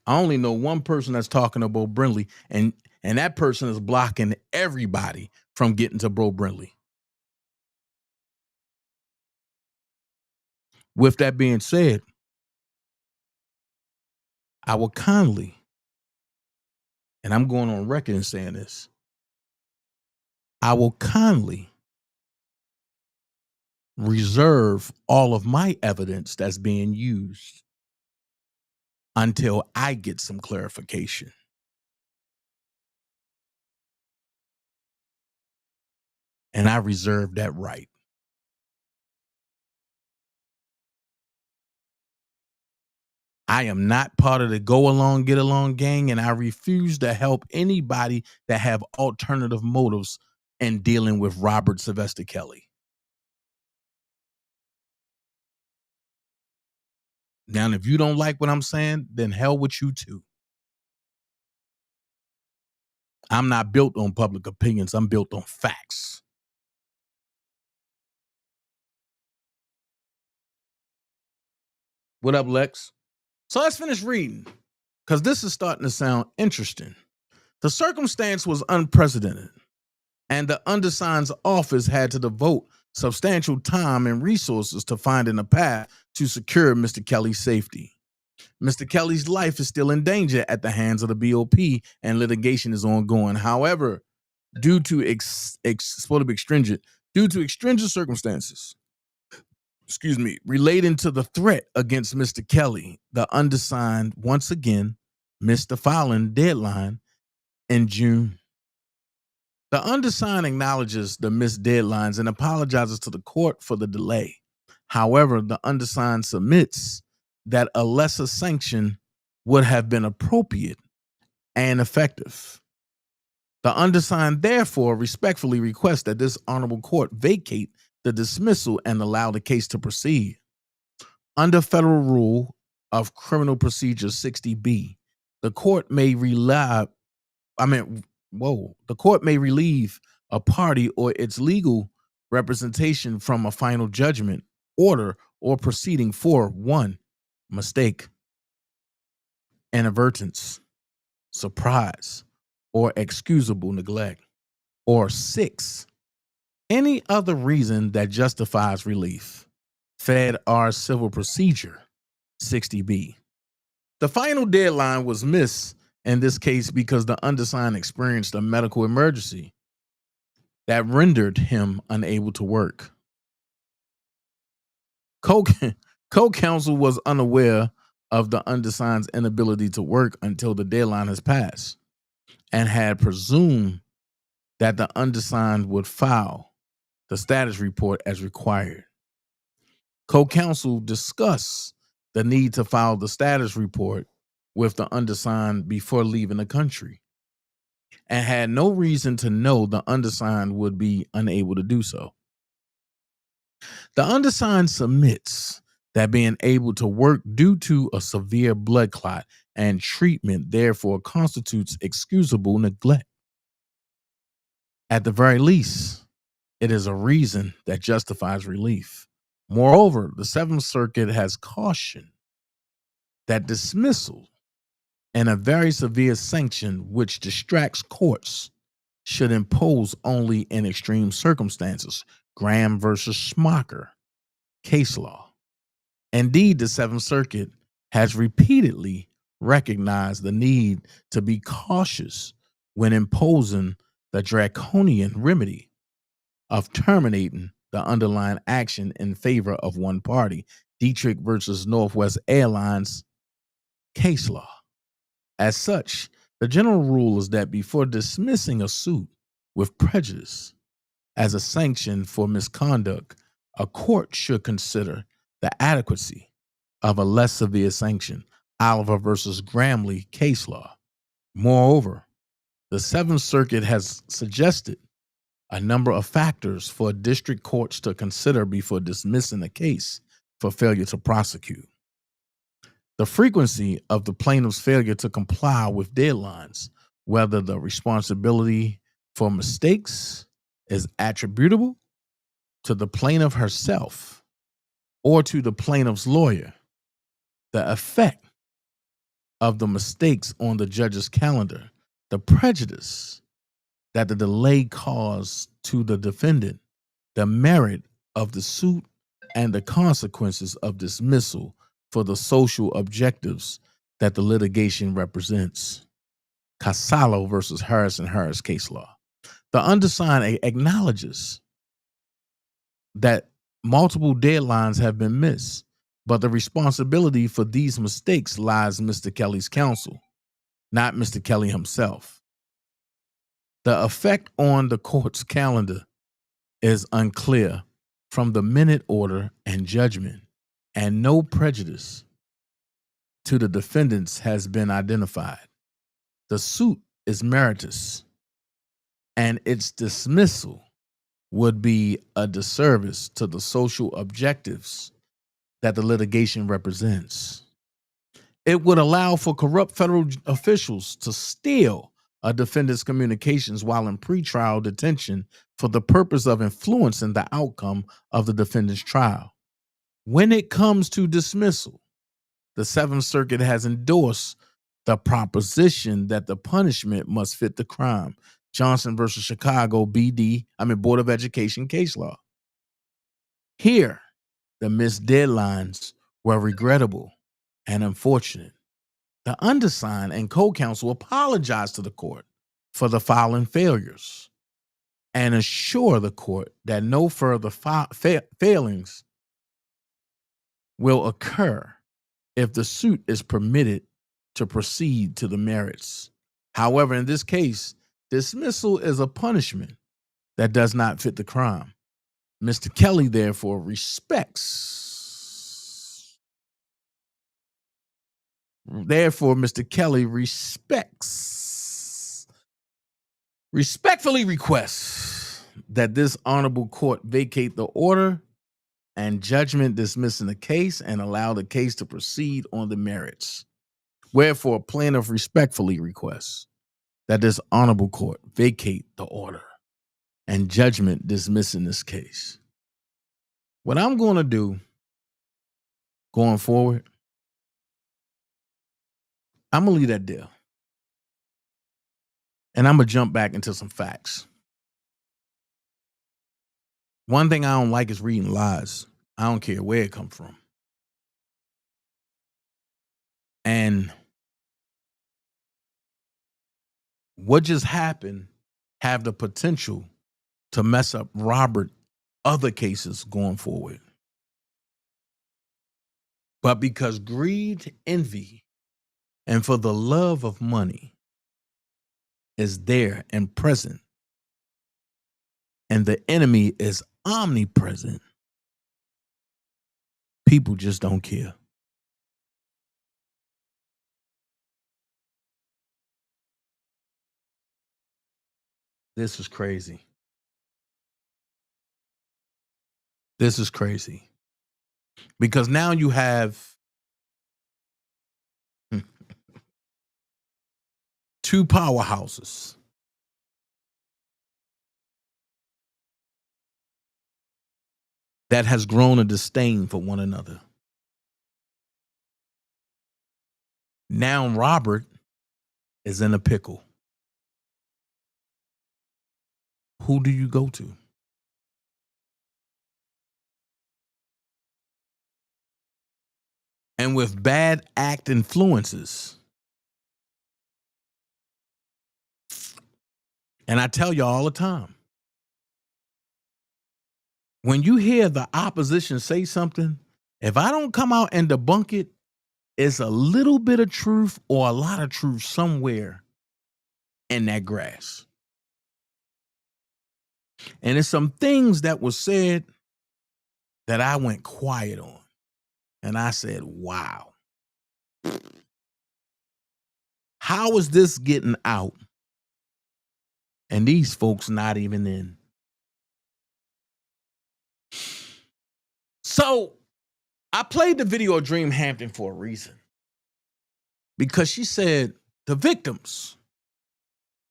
I only know one person that's talking to Bo Brindley, and that person is blocking everybody from getting to Bo Brindley. With that being said, I will kindly, and I'm going on record and saying this, I will kindly reserve all of my evidence that's being used until I get some clarification. And I reserve that right. I am not part of the go along, get along gang, and I refuse to help anybody that have alternative motives in dealing with Robert Sylvester Kelly. Now, if you don't like what I'm saying, then hell with you too. I'm not built on public opinions. I'm built on facts. What up, Lex? So let's finish reading, because this is starting to sound interesting. The circumstance was unprecedented, and the undersigned's office had to devote substantial time and resources to finding a path to secure Mr. Kelly's safety. Mr. Kelly's life is still in danger at the hands of the BOP, and litigation is ongoing. However, due to extringent circumstances, relating to the threat against Mr. Kelly, the undersigned once again missed the filing deadline in June. The undersigned acknowledges the missed deadlines and apologizes to the court for the delay. However, the undersigned submits that a lesser sanction would have been appropriate and effective. The undersigned therefore respectfully requests that this honorable court vacate the dismissal and allow the case to proceed. Under Federal Rule of Criminal Procedure 60B, the court may relieve a party or its legal representation from a final judgment, order, or proceeding for 1, mistake, inadvertence, surprise, or excusable neglect, or 6, any other reason that justifies relief. Fed R Civil Procedure 60B. The final deadline was missed in this case because the undersigned experienced a medical emergency that rendered him unable to work. Co-counsel was unaware of the undersigned's inability to work until the deadline has passed and had presumed that the undersigned would file the status report as required. Co-counsel discussed the need to file the status report with the undersigned before leaving the country and had no reason to know the undersigned would be unable to do so. The undersigned submits that being able to work due to a severe blood clot and treatment therefore constitutes excusable neglect. At the very least, it is a reason that justifies relief. Moreover, the Seventh Circuit has cautioned that dismissal and a very severe sanction which distracts courts should impose only in extreme circumstances. Graham versus Schmacher, case law. Indeed, the Seventh Circuit has repeatedly recognized the need to be cautious when imposing the draconian remedy of terminating the underlying action in favor of one party. Dietrich versus Northwest Airlines, case law. As such, the general rule is that before dismissing a suit with prejudice as a sanction for misconduct, a court should consider the adequacy of a less severe sanction. Oliver versus Gramley, case law. Moreover, the Seventh Circuit has suggested a number of factors for district courts to consider before dismissing a case for failure to prosecute. The frequency of the plaintiff's failure to comply with deadlines, whether the responsibility for mistakes is attributable to the plaintiff herself or to the plaintiff's lawyer, the effect of the mistakes on the judge's calendar, the prejudice that the delay caused to the defendant, the merit of the suit, and the consequences of dismissal for the social objectives that the litigation represents. Casalo versus Harris and Harris, case law. The undersigned acknowledges that multiple deadlines have been missed, but the responsibility for these mistakes lies in Mr. Kelly's counsel, not Mr. Kelly himself. The effect on the court's calendar is unclear from the minute order and judgment, and no prejudice to the defendants has been identified. The suit is meritorious, and its dismissal would be a disservice to the social objectives that the litigation represents. It would allow for corrupt federal officials to steal a defendant's communications while in pretrial detention for the purpose of influencing the outcome of the defendant's trial. When it comes to dismissal, the Seventh Circuit has endorsed the proposition that the punishment must fit the crime. Johnson versus Chicago, Board of Education, case law. Here, the missed deadlines were regrettable and unfortunate. The undersigned and co-counsel apologized to the court for the filing failures and assure the court that no further failings will occur if the suit is permitted to proceed to the merits. However, in this case, dismissal is a punishment that does not fit the crime. Mr. Kelly, therefore, respectfully requests that this honorable court vacate the order and judgment dismissing the case and allow the case to proceed on the merits. Wherefore, plaintiff respectfully requests that this honorable court vacate the order and judgment dismissing this case. What I'm going to do going forward, I'm going to leave that there. And I'm going to jump back into some facts. One thing I don't like is reading lies. I don't care where it comes from. And what just happened have the potential to mess up Robert other cases going forward. But because greed, envy, and for the love of money is there and present, and the enemy is omnipresent. People just don't care. This is crazy. This is crazy. Because now you have two powerhouses that has grown a disdain for one another. Now Robert is in a pickle. Who do you go to? And with bad act influences, and I tell you all the time, when you hear the opposition say something, if I don't come out and debunk it, it's a little bit of truth or a lot of truth somewhere in that grass. And it's some things that was said that I went quiet on. And I said, wow. How is this getting out? And these folks not even in. So I played the video of Dream Hampton for a reason. Because she said the victims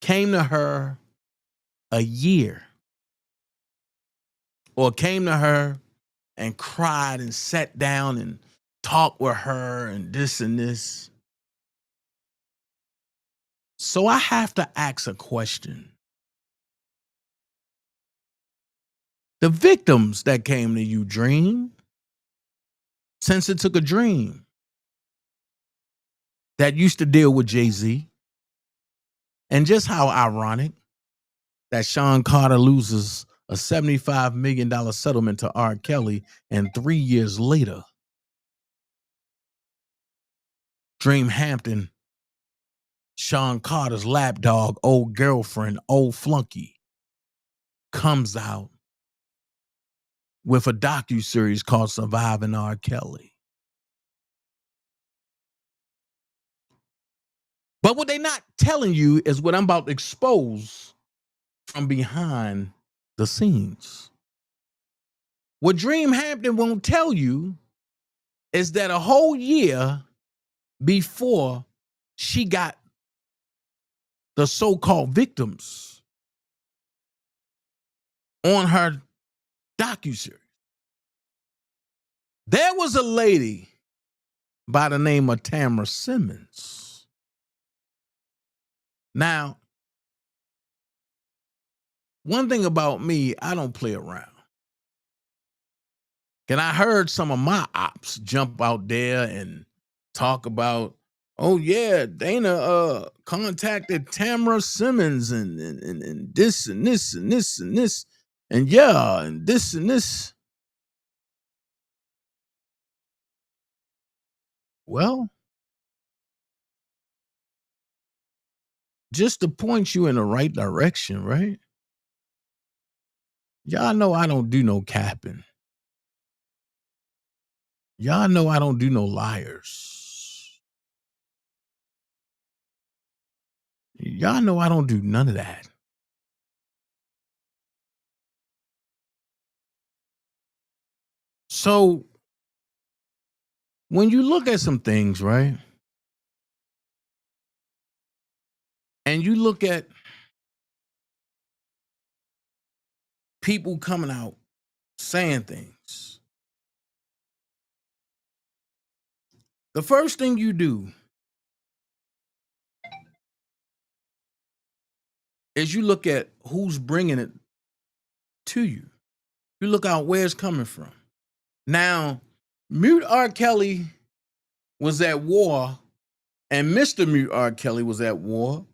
came to her a year or came to her and cried and sat down and talked with her and this. So I have to ask a question. The victims that came to you, Dream, since it took a dream that used to deal with Jay-Z, and just how ironic that Sean Carter loses a $75 million settlement to R. Kelly, and 3 years later, Dream Hampton, Sean Carter's lapdog, old girlfriend, old flunky, comes out with a docuseries called Surviving R. Kelly. But what they're not telling you is what I'm about to expose from behind the scenes. What Dream Hampton won't tell you is that a whole year before she got the so-called victims on her docuseries, there was a lady by the name of Tamara Simmons. Now, one thing about me, I don't play around. And I heard some of my ops jump out there and talk about, oh yeah, Dana contacted Tamara Simmons and this and this and this and this and yeah and this and this. Well, just to point you in the right direction, right? Y'all know I don't do no capping. Y'all know I don't do no liars. Y'all know I don't do none of that. So when you look at some things, right? And you look at people coming out saying things, the first thing you do is you look at who's bringing it to you. You look out where it's coming from. Now, Mute R. Kelly was at war, and Mr. Mute R. Kelly was at war,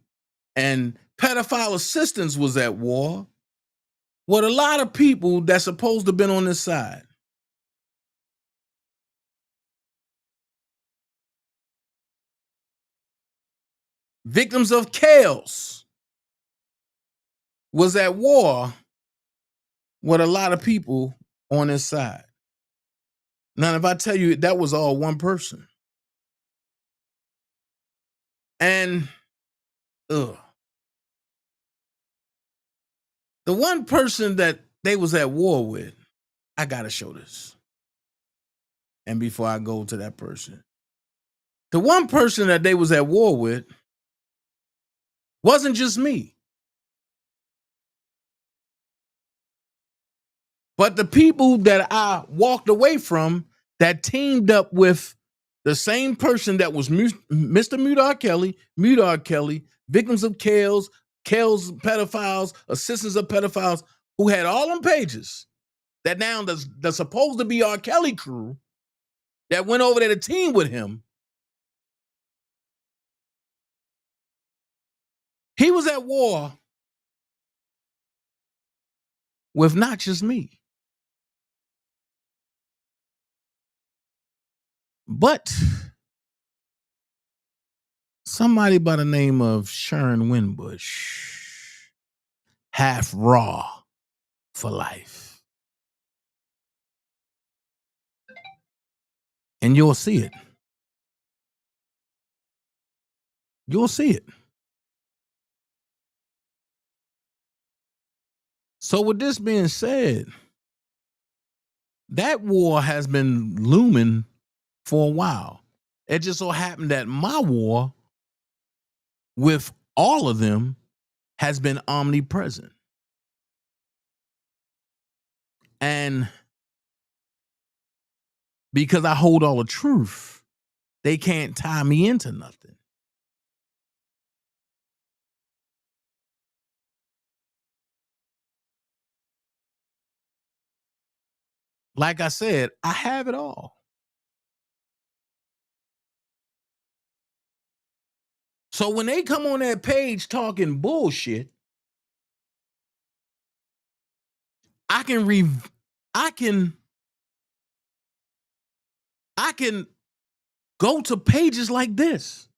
and pedophile assistance was at war with a lot of people that's supposed to have been on this side. Victims of chaos was at war with a lot of people on his side. Now, if I tell you that was all one person, and the one person that they was at war with, I gotta show this. And before I go to that person, the one person that they was at war with wasn't just me, but the people that I walked away from that teamed up with the same person that was Mr. Mudar Kelly, victims of Kale's pedophiles, assistants of pedophiles, who had all them pages that now that's supposed to be R. Kelly crew that went over there to team with him. He was at war with not just me, but somebody by the name of Sharon Winbush, half raw for life. And you'll see it. You'll see it. So with this being said, that war has been looming for a while. It just so happened that my war with all of them has been omnipresent. And because I hold all the truth, they can't tie me into nothing. Like I said, I have it all. So when they come on that page talking bullshit, I can go to pages like this.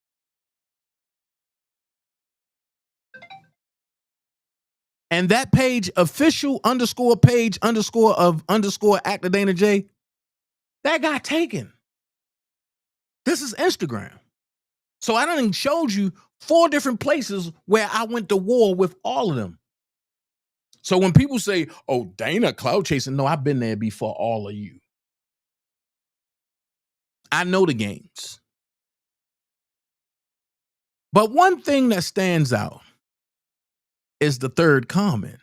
And that page, official _page _ actor Dana J, that got taken. This is Instagram. So I done showed you 4 different places where I went to war with all of them. So when people say, oh, Dana cloud chasing, no, I've been there before all of you. I know the games. But one thing that stands out is the third comment.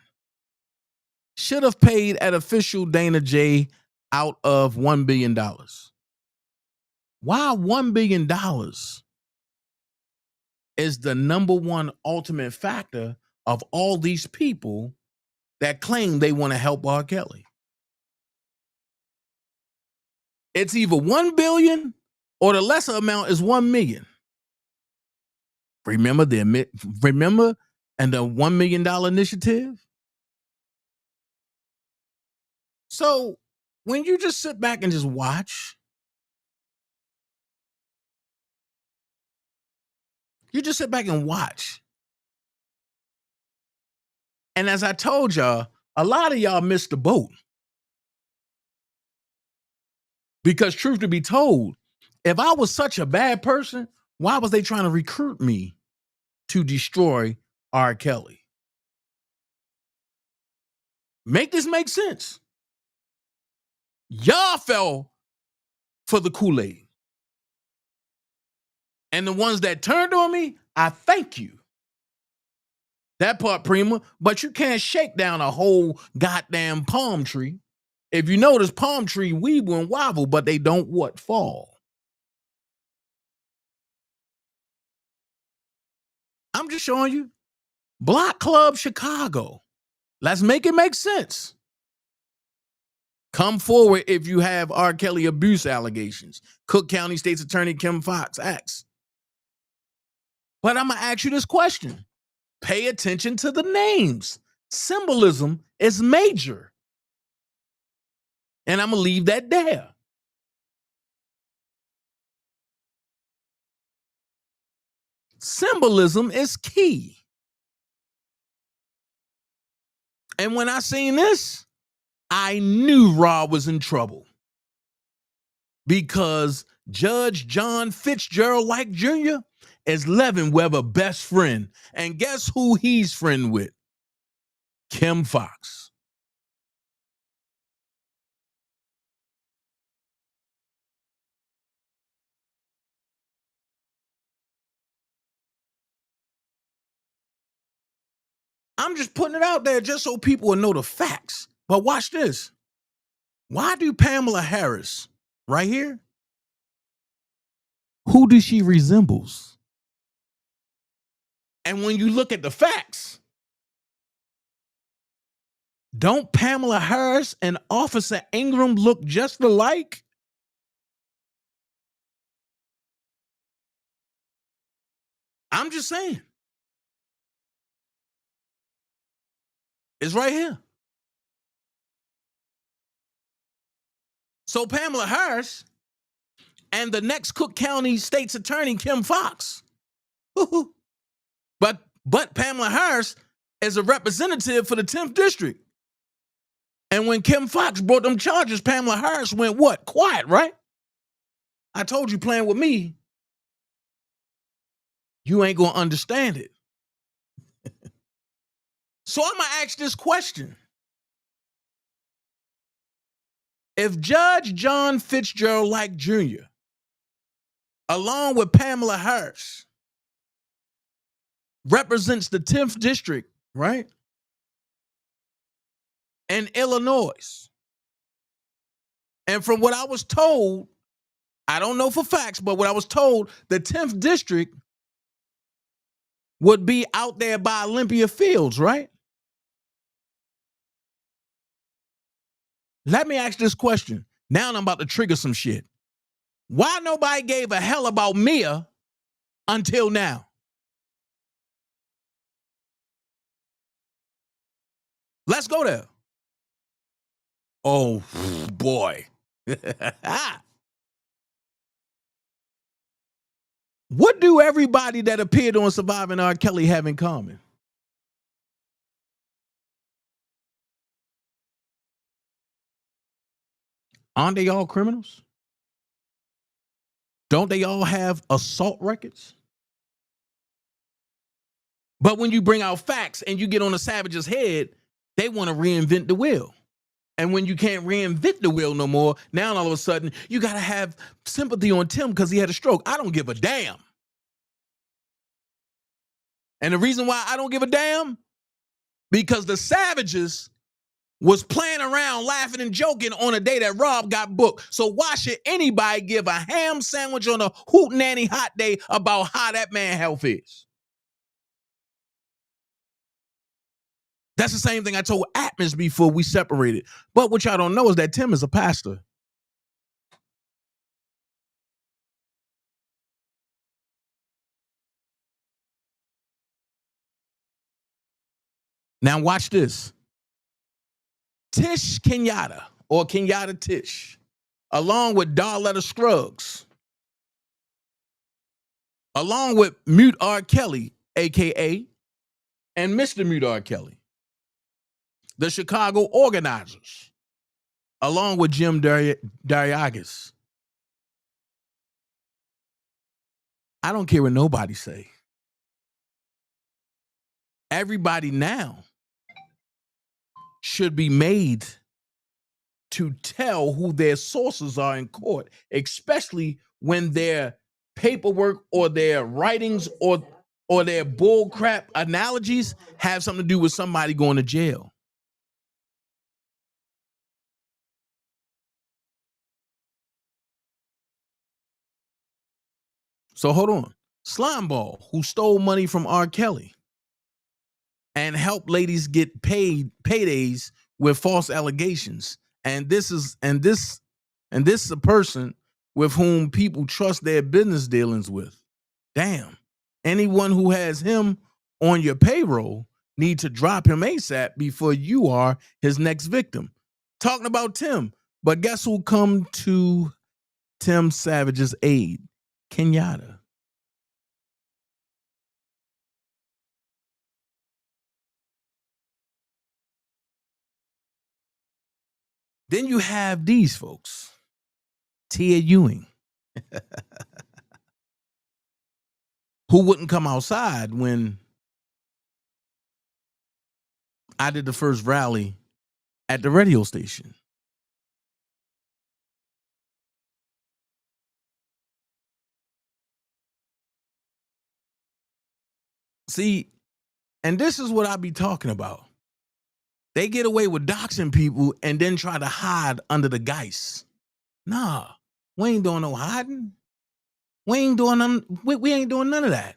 Should have paid at official Dana J out of $1 billion. Why $1 billion is the number one ultimate factor of all these people that claim they want to help R. Kelly? It's either 1 billion or the lesser amount is 1 million. Remember and the $1 million initiative? So when you just sit back and just watch, you just sit back and watch. And as I told y'all, a lot of y'all missed the boat. Because truth to be told, if I was such a bad person, why was they trying to recruit me to destroy R. Kelly? Make this make sense. Y'all fell for the Kool-Aid. And the ones that turned on me, I thank you. That part, Prima, but you can't shake down a whole goddamn palm tree. If you notice, palm tree weeble and wobble, but they don't what? Fall. I'm just showing you. Block Club Chicago. Let's make it make sense. Come forward if you have R. Kelly abuse allegations. Cook County State's Attorney Kim Fox asks. But I'm going to ask you this question. Pay attention to the names. Symbolism is major. And I'm going to leave that there. Symbolism is key. And when I seen this, I knew Rob was in trouble because Judge John Fitzgerald Like Jr. is Levin Weber's best friend. And guess who he's friend with? Kim Fox. I'm just putting it out there just so people will know the facts. But watch this. Why do Pamela Harris, right here, who does she resembles? And when you look at the facts, don't Pamela Harris and Officer Ingram look just alike? I'm just saying. It's right here. So Pamela Harris and the next Cook County State's Attorney, Kim Fox. But Pamela Harris is a representative for the 10th District. And when Kim Fox brought them charges, Pamela Harris went what? Quiet, right? I told you playing with me, you ain't going to understand it. So I'm going to ask this question. If Judge John Fitzgerald Like Jr., along with Pamela Harris, represents the 10th District, right? In Illinois. And from what I was told, I don't know for facts, but what I was told, the 10th District would be out there by Olympia Fields, right? Let me ask this question. Now I'm about to trigger some shit. Why nobody gave a hell about Mia until now? Let's go there. Oh, boy. What do everybody that appeared on Surviving R. Kelly have in common? Aren't they all criminals? Don't they all have assault records? But when you bring out facts and you get on a savage's head, they want to reinvent the wheel. And when you can't reinvent the wheel no more, now all of a sudden, you got to have sympathy on Tim because he had a stroke. I don't give a damn. And the reason why I don't give a damn, because the savages was playing around, laughing and joking on a day that Rob got booked. So why should anybody give a ham sandwich on a hootenanny hot day about how that man's health is? That's the same thing I told Atmos before we separated. But what y'all don't know is that Tim is a pastor. Now watch this. Tish Kenyatta, or Kenyatta Tish, along with Darletta Scruggs, along with Mute R. Kelly, a.k.a., and Mr. Mute R. Kelly, the Chicago organizers, along with Jim Dariagas. I don't care what nobody say. Everybody now should be made to tell who their sources are in court, especially when their paperwork or their writings or their bullcrap analogies have something to do with somebody going to jail. So hold on. Slimeball, who stole money from R. Kelly and helped ladies get paydays with false allegations. And this is a person with whom people trust their business dealings with. Damn. Anyone who has him on your payroll need to drop him ASAP before you are his next victim. Talking about Tim, but guess who come to Tim Savage's aid? Kenyatta. Then you have these folks, Tia Ewing, who wouldn't come outside when I did the first rally at the radio station. See, and this is what I be talking about. They get away with doxing people and then try to hide under the guise. Nah, we ain't doing no hiding. We ain't doing none of that.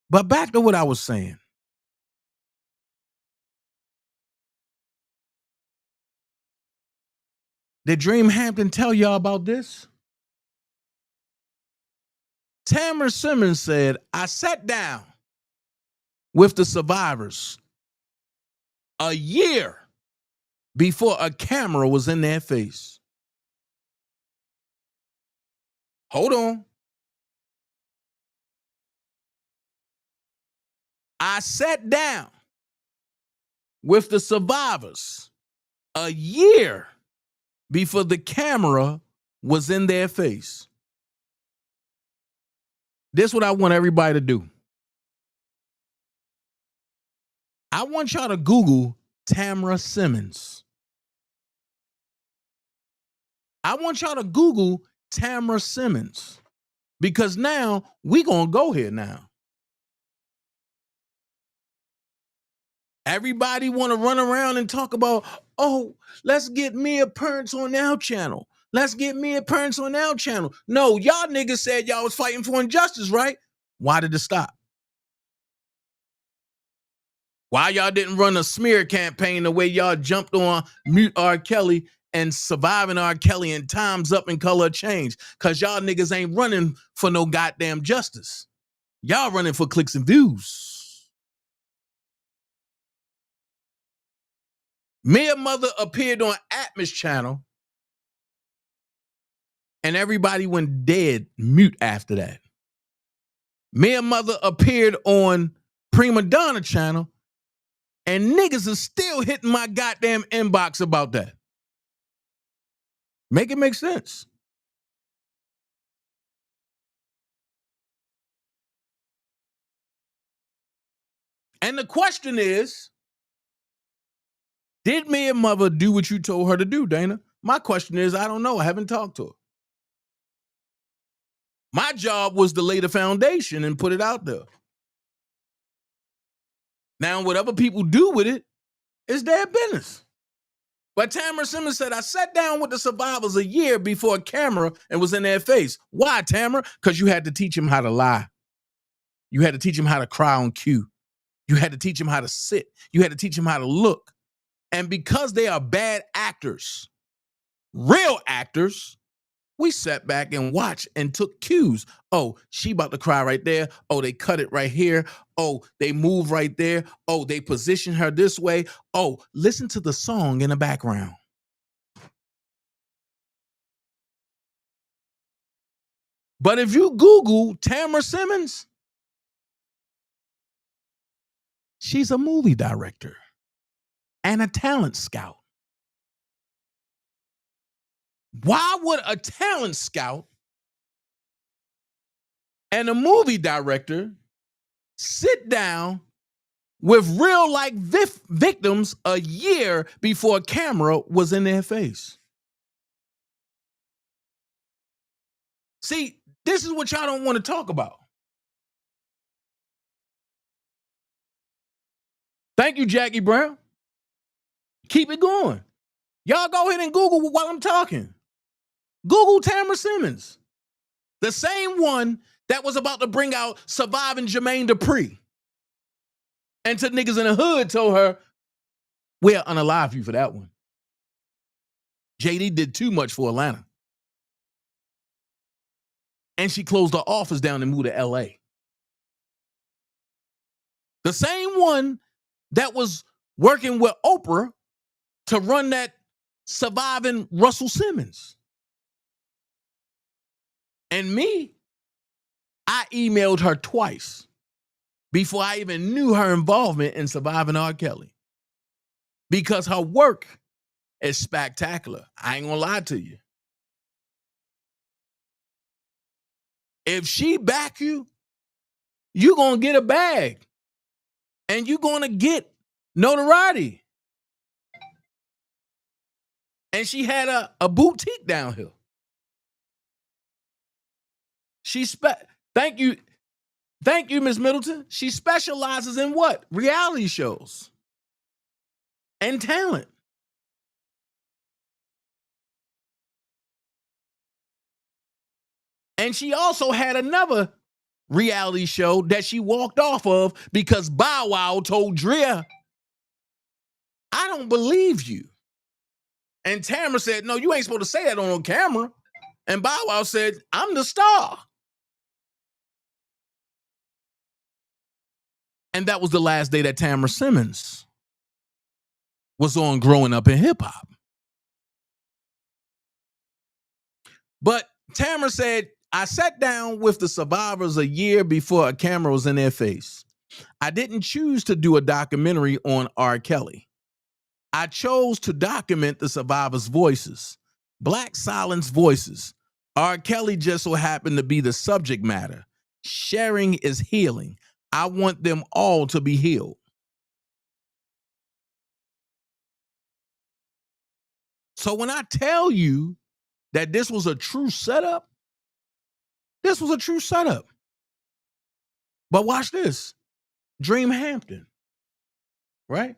But back to what I was saying. Did Dream Hampton tell y'all about this? Tamara Simmons said, I sat down with the survivors a year before a camera was in their face. Hold on. I sat down with the survivors a year before the camera was in their face. This is what I want everybody to do. I want y'all to Google Tamara Simmons. I want y'all to Google Tamara Simmons because now we gonna go here now. Everybody want to run around and talk about, oh, let's get Mia Prince on our channel. Let's get Mia Prince on our channel. No, y'all niggas said y'all was fighting for injustice, right? Why did it stop? Why y'all didn't run a smear campaign the way y'all jumped on Mute R. Kelly and Surviving R. Kelly and Time's Up and Color Change? Because y'all niggas ain't running for no goddamn justice. Y'all running for clicks and views. Mia Mother appeared on Atmos channel and everybody went dead mute after that. Mia Mother appeared on Prima Donna channel and niggas are still hitting my goddamn inbox about that. Make it make sense. And the question is, did Mia Mother do what you told her to do, Dana? My question is, I don't know. I haven't talked to her. My job was to lay the foundation and put it out there. Now, whatever people do with it is their business. But Tamara Simmons said, I sat down with the survivors a year before a camera and was in their face. Why, Tamara? Because you had to teach them how to lie. You had to teach them how to cry on cue. You had to teach them how to sit. You had to teach them how to look. And because they are bad actors, real actors, we sat back and watched and took cues. Oh, she about to cry right there. Oh, they cut it right here. Oh, they move right there. Oh, they position her this way. Oh, listen to the song in the background. But if you Google Tamara Simmons, she's a movie director and a talent scout. Why would a talent scout and a movie director sit down with real life victims a year before a camera was in their face? See, this is what y'all don't want to talk about. Thank you, Jackie Brown. Keep it going. Y'all go ahead and Google while I'm talking. Google Tamara Simmons. The same one that was about to bring out Surviving Jermaine Dupri. And to niggas in the hood told her, we'll unalive you for that one. JD did too much for Atlanta. And she closed her office down and moved to LA. The same one that was working with Oprah to run that Surviving Russell Simmons. And me, I emailed her twice before I even knew her involvement in Surviving R. Kelly. Because her work is spectacular. I ain't gonna lie to you. If she back you, you gonna get a bag. And you gonna get notoriety. And she had a boutique down here. Thank you, Miss Middleton. She specializes in what? Reality shows and talent. And she also had another reality show that she walked off of because Bow Wow told Drea, I don't believe you. And Tamara said, no, you ain't supposed to say that on camera. And Bow Wow said, I'm the star. And that was the last day that Tamara Simmons was on Growing Up in Hip Hop. But Tamara said, I sat down with the survivors a year before a camera was in their face. I didn't choose to do a documentary on R. Kelly. I chose to document the survivors' voices, Black silence voices. R. Kelly just so happened to be the subject matter. Sharing is healing. I want them all to be healed. So when I tell you that this was a true setup, this was a true setup. But watch this. Dream Hampton, right?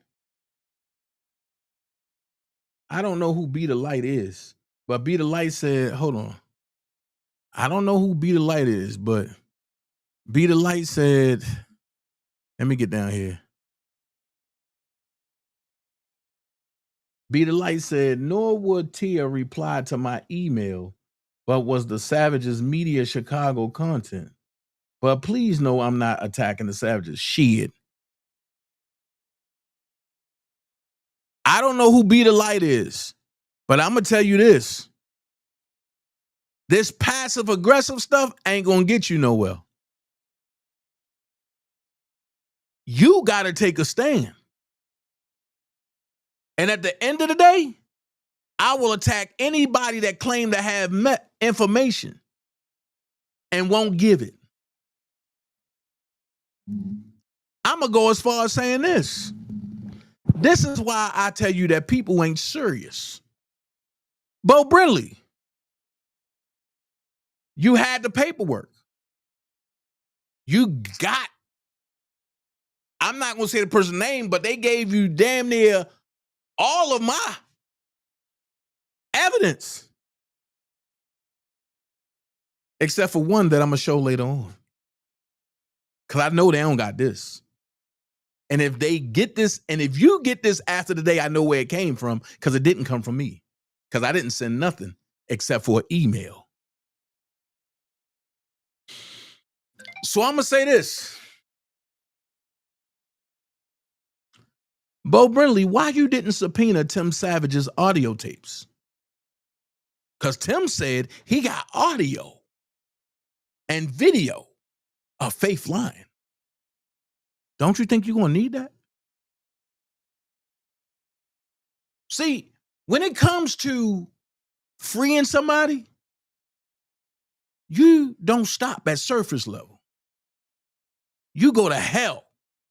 I don't know who Be the Light is, but Be the Light said, hold on. I don't know who Be the Light is, but Be the Light said, let me get down here. Be the Light said, nor would Tia reply to my email, but was the Savages Media Chicago content. But please know I'm not attacking the Savages. Shit. I don't know who Be the Light is, but I'm going to tell you this. This passive aggressive stuff ain't going to get you nowhere. You got to take a stand. And at the end of the day, I will attack anybody that claim to have information and won't give it. I'm going to go as far as saying this. This is why I tell you that people ain't serious. Bo Brindley, you had the paperwork. You got, I'm not going to say the person's name, but they gave you damn near all of my evidence. Except for one that I'm going to show later on. Because I know they don't got this. And if they get this, and if you get this after the day, I know where it came from, because it didn't come from me. Because I didn't send nothing except for an email. So I'm going to say this. Bo Brindley, why you didn't subpoena Tim Savage's audio tapes? Because Tim said he got audio and video of Faith lying. Don't you think you're going to need that? See, when it comes to freeing somebody, you don't stop at surface level. You go to hell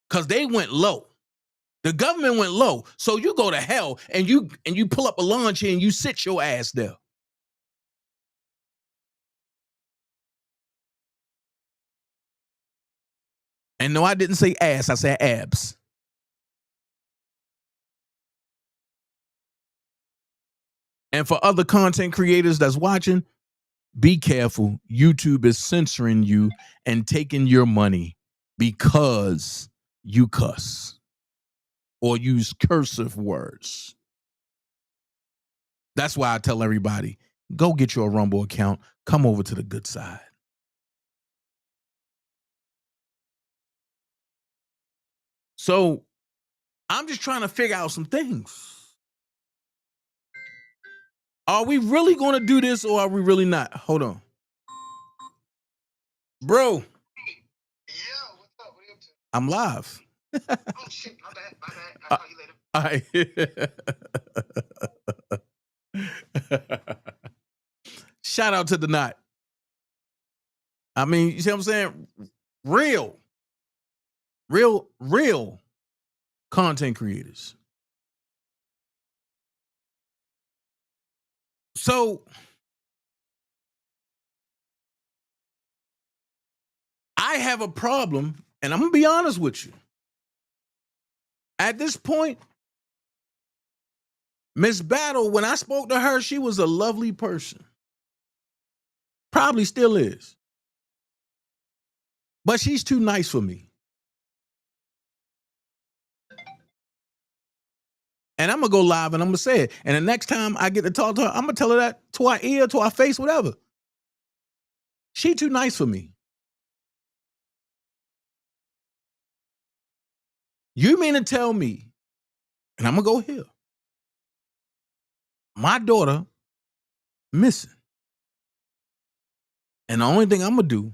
because they went low. The government went low. So you go to hell and you pull up a lawn chair and you sit your ass there. And no, I didn't say ass, I said abs. And for other content creators that's watching, be careful. YouTube is censoring you and taking your money because you cuss or use cursive words. That's why I tell everybody, go get your Rumble account. Come over to the good side. So I'm just trying to figure out some things. Are we really going to do this or are we really not? Hold on. Bro. Yeah, what's up? What are you up to? I'm live. Oh, shit. My bad. I'll call you later. All right. Shout out to the Knot. I mean, you see what I'm saying? Real content creators. So I have a problem, and I'm gonna be honest with you. At this point, Miss Battle, when I spoke to her, she was a lovely person. Probably still is. But she's too nice for me. And I'm going to go live and I'm going to say it. And the next time I get to talk to her, I'm going to tell her that to our ear, to our face, whatever. She too nice for me. You mean to tell me, and I'm going to go here, my daughter missing. And the only thing I'm going to do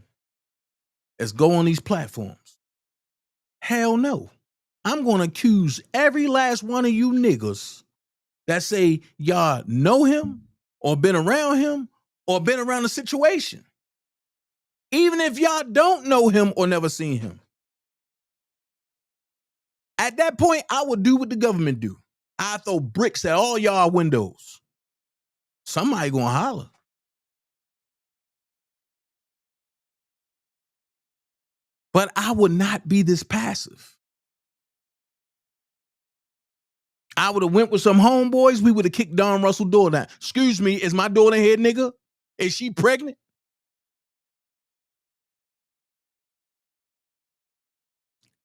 is go on these platforms. Hell no. I'm going to accuse every last one of you niggas that say y'all know him or been around him or been around the situation. Even if y'all don't know him or never seen him. At that point, I would do what the government do. I throw bricks at all y'all windows. Somebody gonna holler. But I would not be this passive. I would have went with some homeboys. We would have kicked Don Russell door down. Excuse me, is my daughter here, nigga? Is she pregnant?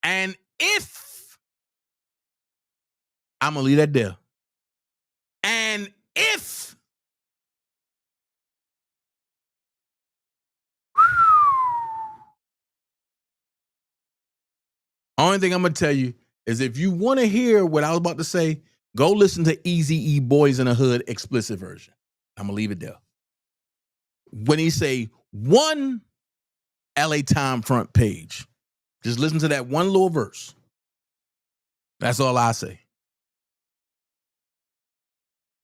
And if, I'm gonna leave that there. And if only thing I'm gonna tell you is if you want to hear what I was about to say, go listen to Eazy-E Boys in the Hood explicit version. I'm gonna leave it there. When he say one LA Time front page, just listen to that one little verse. That's all I say.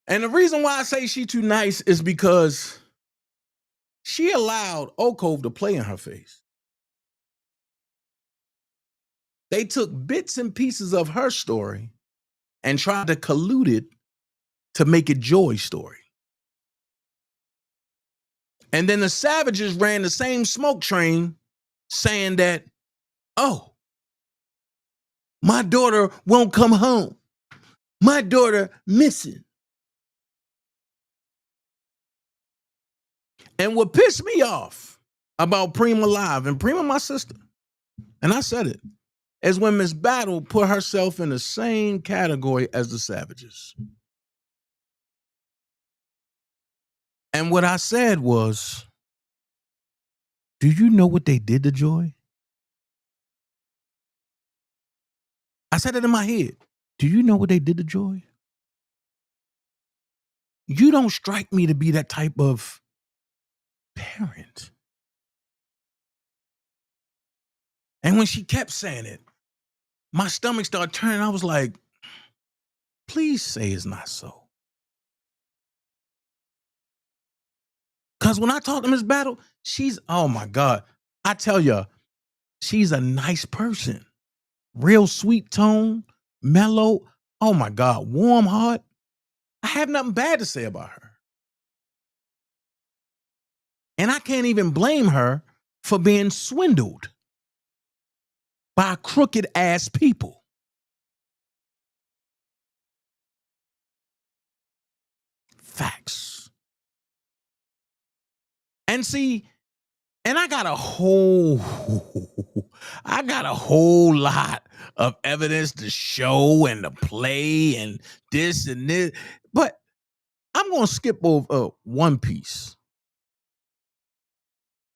And the reason why I say she too nice is because she allowed Oak Cove to play in her face. They took bits and pieces of her story and tried to collude it to make it Joy's story. And then the Savages ran the same smoke train saying that, oh, my daughter won't come home. My daughter missing. And what pissed me off about Prima Live, and Prima my sister, and I said it, is when Miss Battle put herself in the same category as the Savages. And what I said was, do you know what they did to Joy? I said it in my head. Do you know what they did to Joy? You don't strike me to be that type of parent. And when she kept saying it, my stomach started turning. I was like, please say it's not so. Because when I talk to Miss Battle, she's, oh my God, I tell you, she's a nice person. Real sweet tone, mellow. Oh my God, warm heart. I have nothing bad to say about her. And I can't even blame her for being swindled by crooked ass people. Facts. And see, and I got a whole lot of evidence to show and to play and this and this. But I'm going to skip over one piece.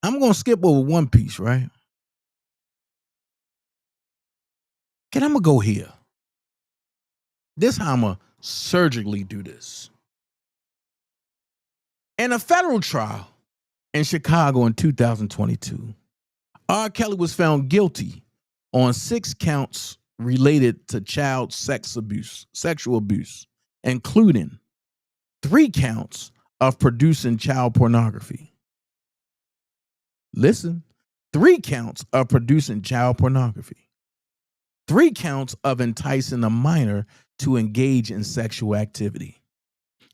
I'm going to skip over one piece, right? And I'm going to go here. This how I'm going to surgically do this. In a federal trial in Chicago in 2022, R. Kelly was found guilty on 6 counts related to child sexual abuse, including 3 counts of producing child pornography. Listen, 3 counts of producing child pornography. 3 counts of enticing a minor to engage in sexual activity.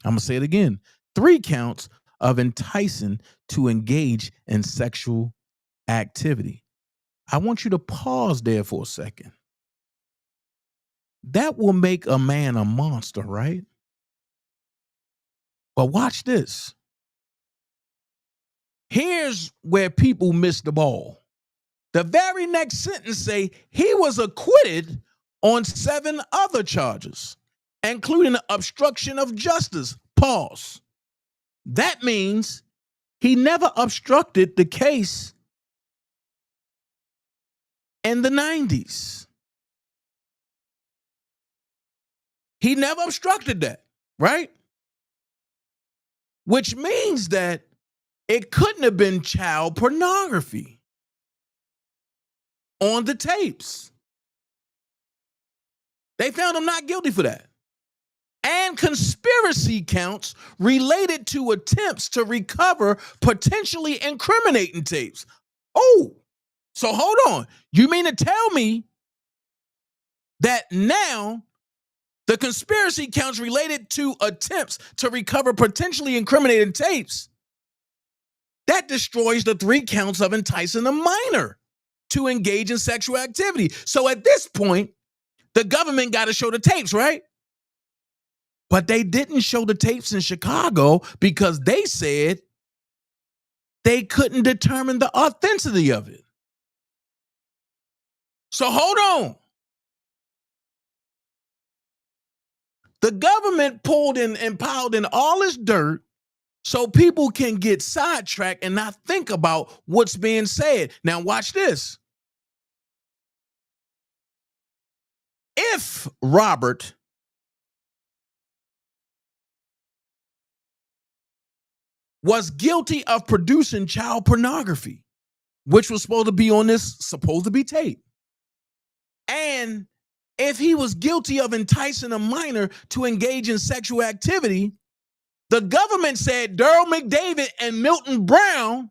I'm going to say it again. 3 counts of enticing to engage in sexual activity. I want you to pause there for a second. That will make a man a monster, right? But watch this. Here's where people miss the ball. The very next sentence say he was acquitted on 7 other charges, including obstruction of justice. Pause. That means he never obstructed the case in the 90s. He never obstructed that, right? Which means that it couldn't have been child pornography on the tapes. They found him not guilty for that. And conspiracy counts related to attempts to recover potentially incriminating tapes. Oh, so hold on. You mean to tell me that now the conspiracy counts related to attempts to recover potentially incriminating tapes, that destroys the 3 counts of enticing a minor to engage in sexual activity. So at this point, the government got to show the tapes, right? But they didn't show the tapes in Chicago because they said they couldn't determine the authenticity of it. So hold on. The government pulled in and piled in all this dirt so people can get sidetracked and not think about what's being said. Now watch this. If Robert was guilty of producing child pornography, which was supposed to be on this supposed to be tape, and if he was guilty of enticing a minor to engage in sexual activity, the government said Daryl McDavid and Milton Brown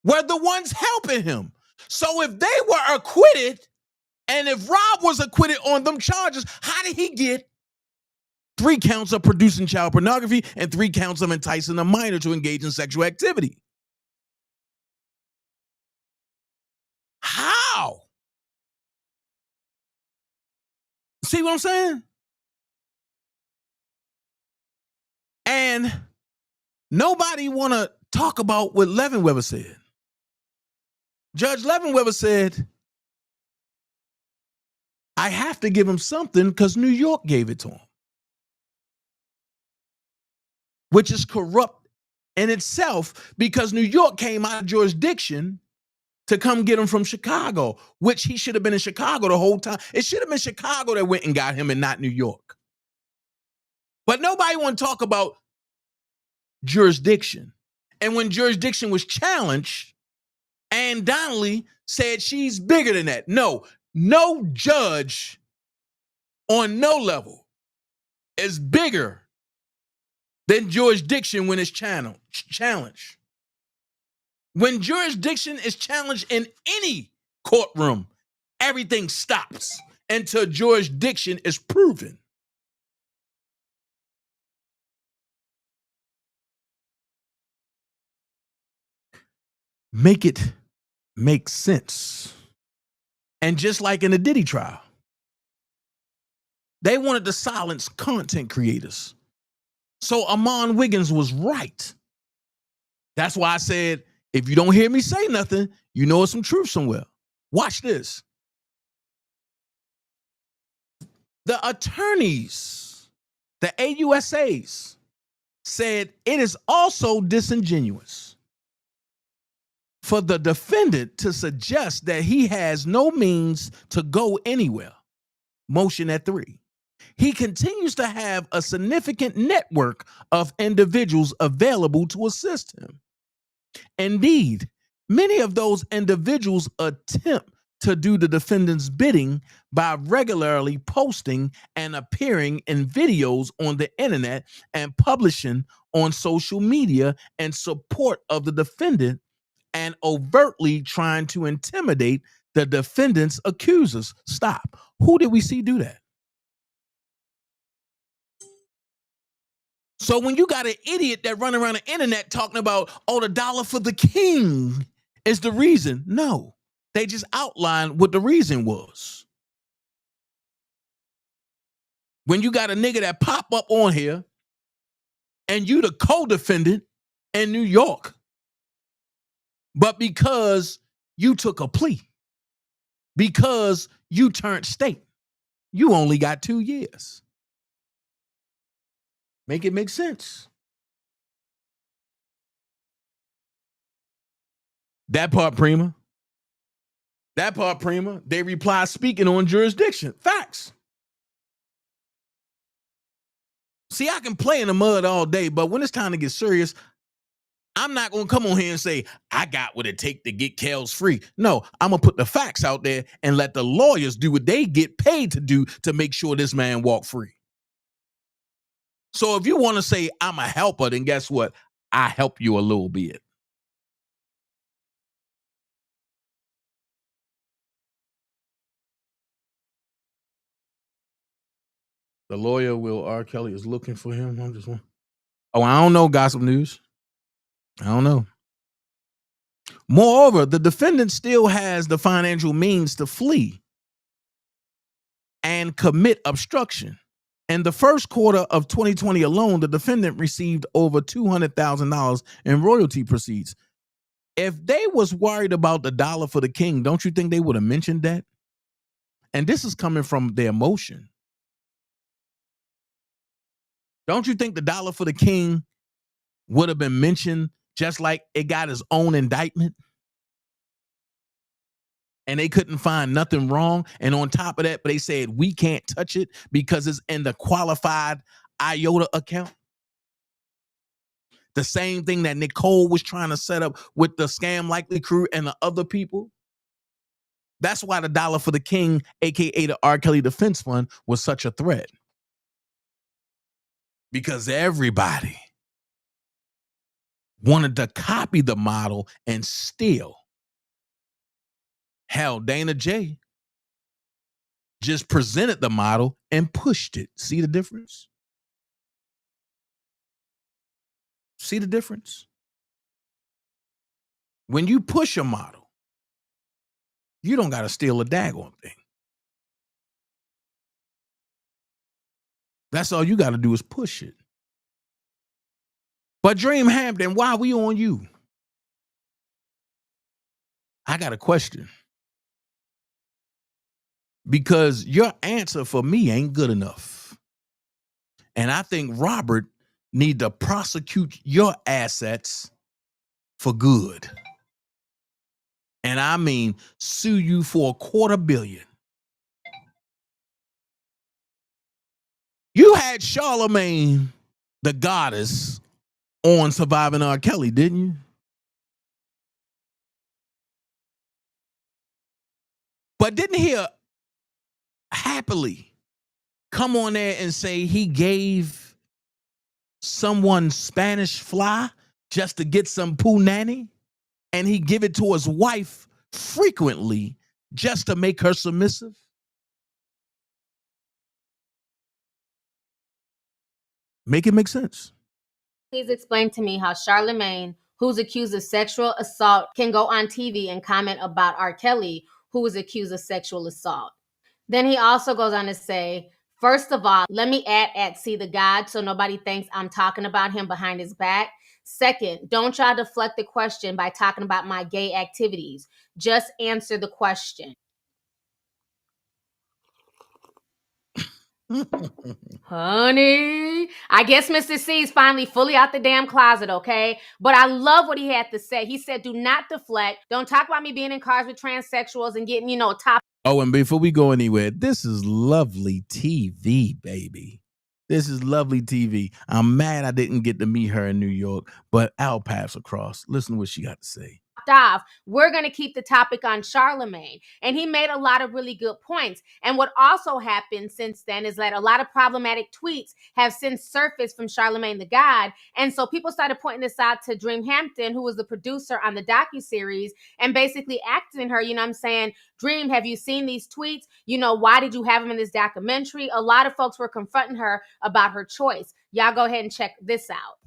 were the ones helping him. So if they were acquitted, and if Rob was acquitted on them charges, how did he get 3 counts of producing child pornography and 3 counts of enticing a minor to engage in sexual activity? How? See what I'm saying? And nobody want to talk about what Levenweber said. Judge Levenweber said, I have to give him something because New York gave it to him, which is corrupt in itself because New York came out of jurisdiction to come get him from Chicago, which he should have been in Chicago the whole time. It should have been Chicago that went and got him and not New York. But nobody want to talk about jurisdiction. And when jurisdiction was challenged, Ann Donnelly said she's bigger than that. No judge on no level is bigger than jurisdiction when it's challenged. When jurisdiction is challenged in any courtroom, everything stops until jurisdiction is proven. Make it make sense. And just like in the Diddy trial, they wanted to silence content creators. So Amon Wiggins was right. That's why I said, if you don't hear me say nothing, you know it's some truth somewhere. Watch this. The attorneys, the AUSAs, said it is also disingenuous for the defendant to suggest that he has no means to go anywhere. Motion at 3. He continues to have a significant network of individuals available to assist him. Indeed, many of those individuals attempt to do the defendant's bidding by regularly posting and appearing in videos on the internet and publishing on social media in support of the defendant and overtly trying to intimidate the defendant's accusers. Stop. Who did we see do that? So when you got an idiot that run around the internet talking about, oh, the dollar for the king is the reason. No, they just outlined what the reason was. When you got a nigga that pop up on here and you the co-defendant in New York, but because you took a plea, because you turned state, you only got 2 years. Make it make sense. That part, Prima. That part, Prima. They reply speaking on jurisdiction. Facts. See, I can play in the mud all day, but when it's time to get serious, I'm not going to come on here and say, I got what it take to get Kels free. No, I'm going to put the facts out there and let the lawyers do what they get paid to do to make sure this man walk free. So if you want to say I'm a helper, then guess what? I help you a little bit. The lawyer, Will R. Kelly, is looking for him. I don't know, gossip news. I don't know. Moreover, the defendant still has the financial means to flee and commit obstruction. In the first quarter of 2020 alone, the defendant received over $200,000 in royalty proceeds. If they was worried about the dollar for the king, don't you think they would have mentioned that? And this is coming from their emotion. Don't you think the dollar for the king would have been mentioned just like it got its own indictment? And they couldn't find nothing wrong. And on top of that, they said, we can't touch it because it's in the qualified IOTA account. The same thing that Nicole was trying to set up with the Scam Likely crew and the other people. That's why the dollar for the king, aka the R. Kelly Defense Fund, was such a threat. Because everybody wanted to copy the model and steal. Hell, Dana J just presented the model and pushed it. See the difference? See the difference? When you push a model, you don't got to steal a daggone thing. That's all you got to do is push it. But Dream Hampton, why are we on you? I got a question. Because your answer for me ain't good enough. And I think Robert need to prosecute your assets for good. And I mean, sue you for $250 million. You had Charlemagne, the goddess, on Surviving R. Kelly, didn't you? But didn't he happily come on there and say he gave someone Spanish fly just to get some punani? And he give it to his wife frequently just to make her submissive? Make it make sense. Please explain to me how Charlemagne, who's accused of sexual assault, can go on TV and comment about R. Kelly, who was accused of sexual assault. Then he also goes on to say, first of all, let me add see the God so nobody thinks I'm talking about him behind his back. Second, don't try to deflect the question by talking about my gay activities. Just answer the question. Honey, I guess Mr. C is finally fully out the damn closet, okay? But I love what he had to say. He said, do not deflect. Don't talk about me being in cars with transsexuals and getting, top. Oh, and before we go anywhere, this is lovely TV, baby. This is lovely TV. I'm mad I didn't get to meet her in New York, but our paths are crossed. Listen to what she got to say. popped off, we're going to keep the topic on Charlemagne. And he made a lot of really good points. And what also happened since then is that a lot of problematic tweets have since surfaced from Charlemagne the God. And so people started pointing this out to Dream Hampton, who was the producer on the docuseries, and basically asking her, you know what I'm saying, Dream, have you seen these tweets? You know, why did you have them in this documentary? A lot of folks were confronting her about her choice. Y'all go ahead and check this out.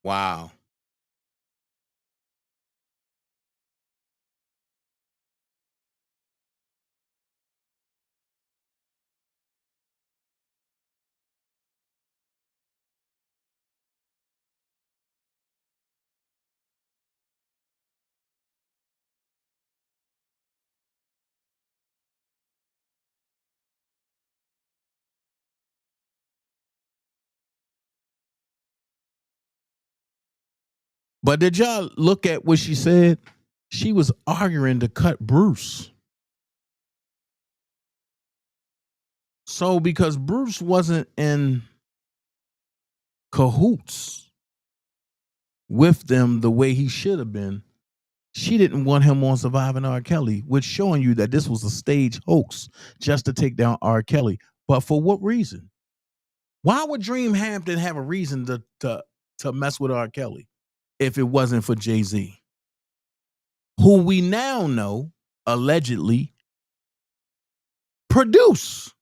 Wow. But did y'all look at what she said? She was arguing to cut Bruce. So because Bruce wasn't in cahoots with them the way he should have been, she didn't want him on Surviving R. Kelly, which showing you that this was a stage hoax just to take down R. Kelly. But for what reason? Why would Dream Hampton have a reason to mess with R. Kelly if it wasn't for Jay-Z, who we now know allegedly produce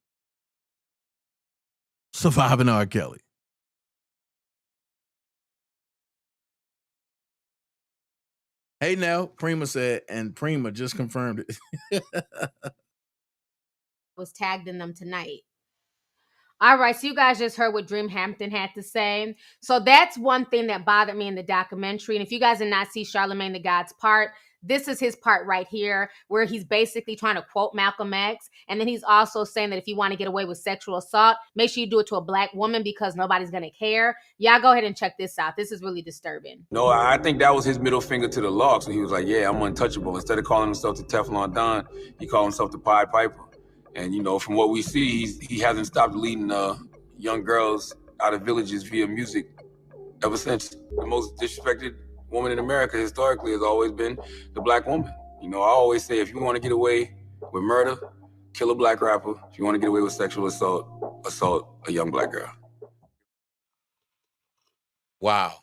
Surviving R. Kelly? Hey, now, Prima said, and Prima just confirmed it. Was tagged in them tonight. All right, so you guys just heard what Dream Hampton had to say. So that's one thing that bothered me in the documentary. And if you guys did not see Charlemagne the God's part, this is his part right here, where he's basically trying to quote Malcolm X. And then he's also saying that if you want to get away with sexual assault, make sure you do it to a black woman because nobody's going to care. Y'all go ahead and check this out. This is really disturbing. No, I think that was his middle finger to the law. So he was like, yeah, I'm untouchable. Instead of calling himself the Teflon Don, he called himself the Pied Piper. And, you know, from what we see, he hasn't stopped leading young girls out of villages via music ever since. The most disrespected woman in America historically has always been the black woman. You know, I always say, if you want to get away with murder, kill a black rapper. If you want to get away with sexual assault, assault a young black girl. Wow.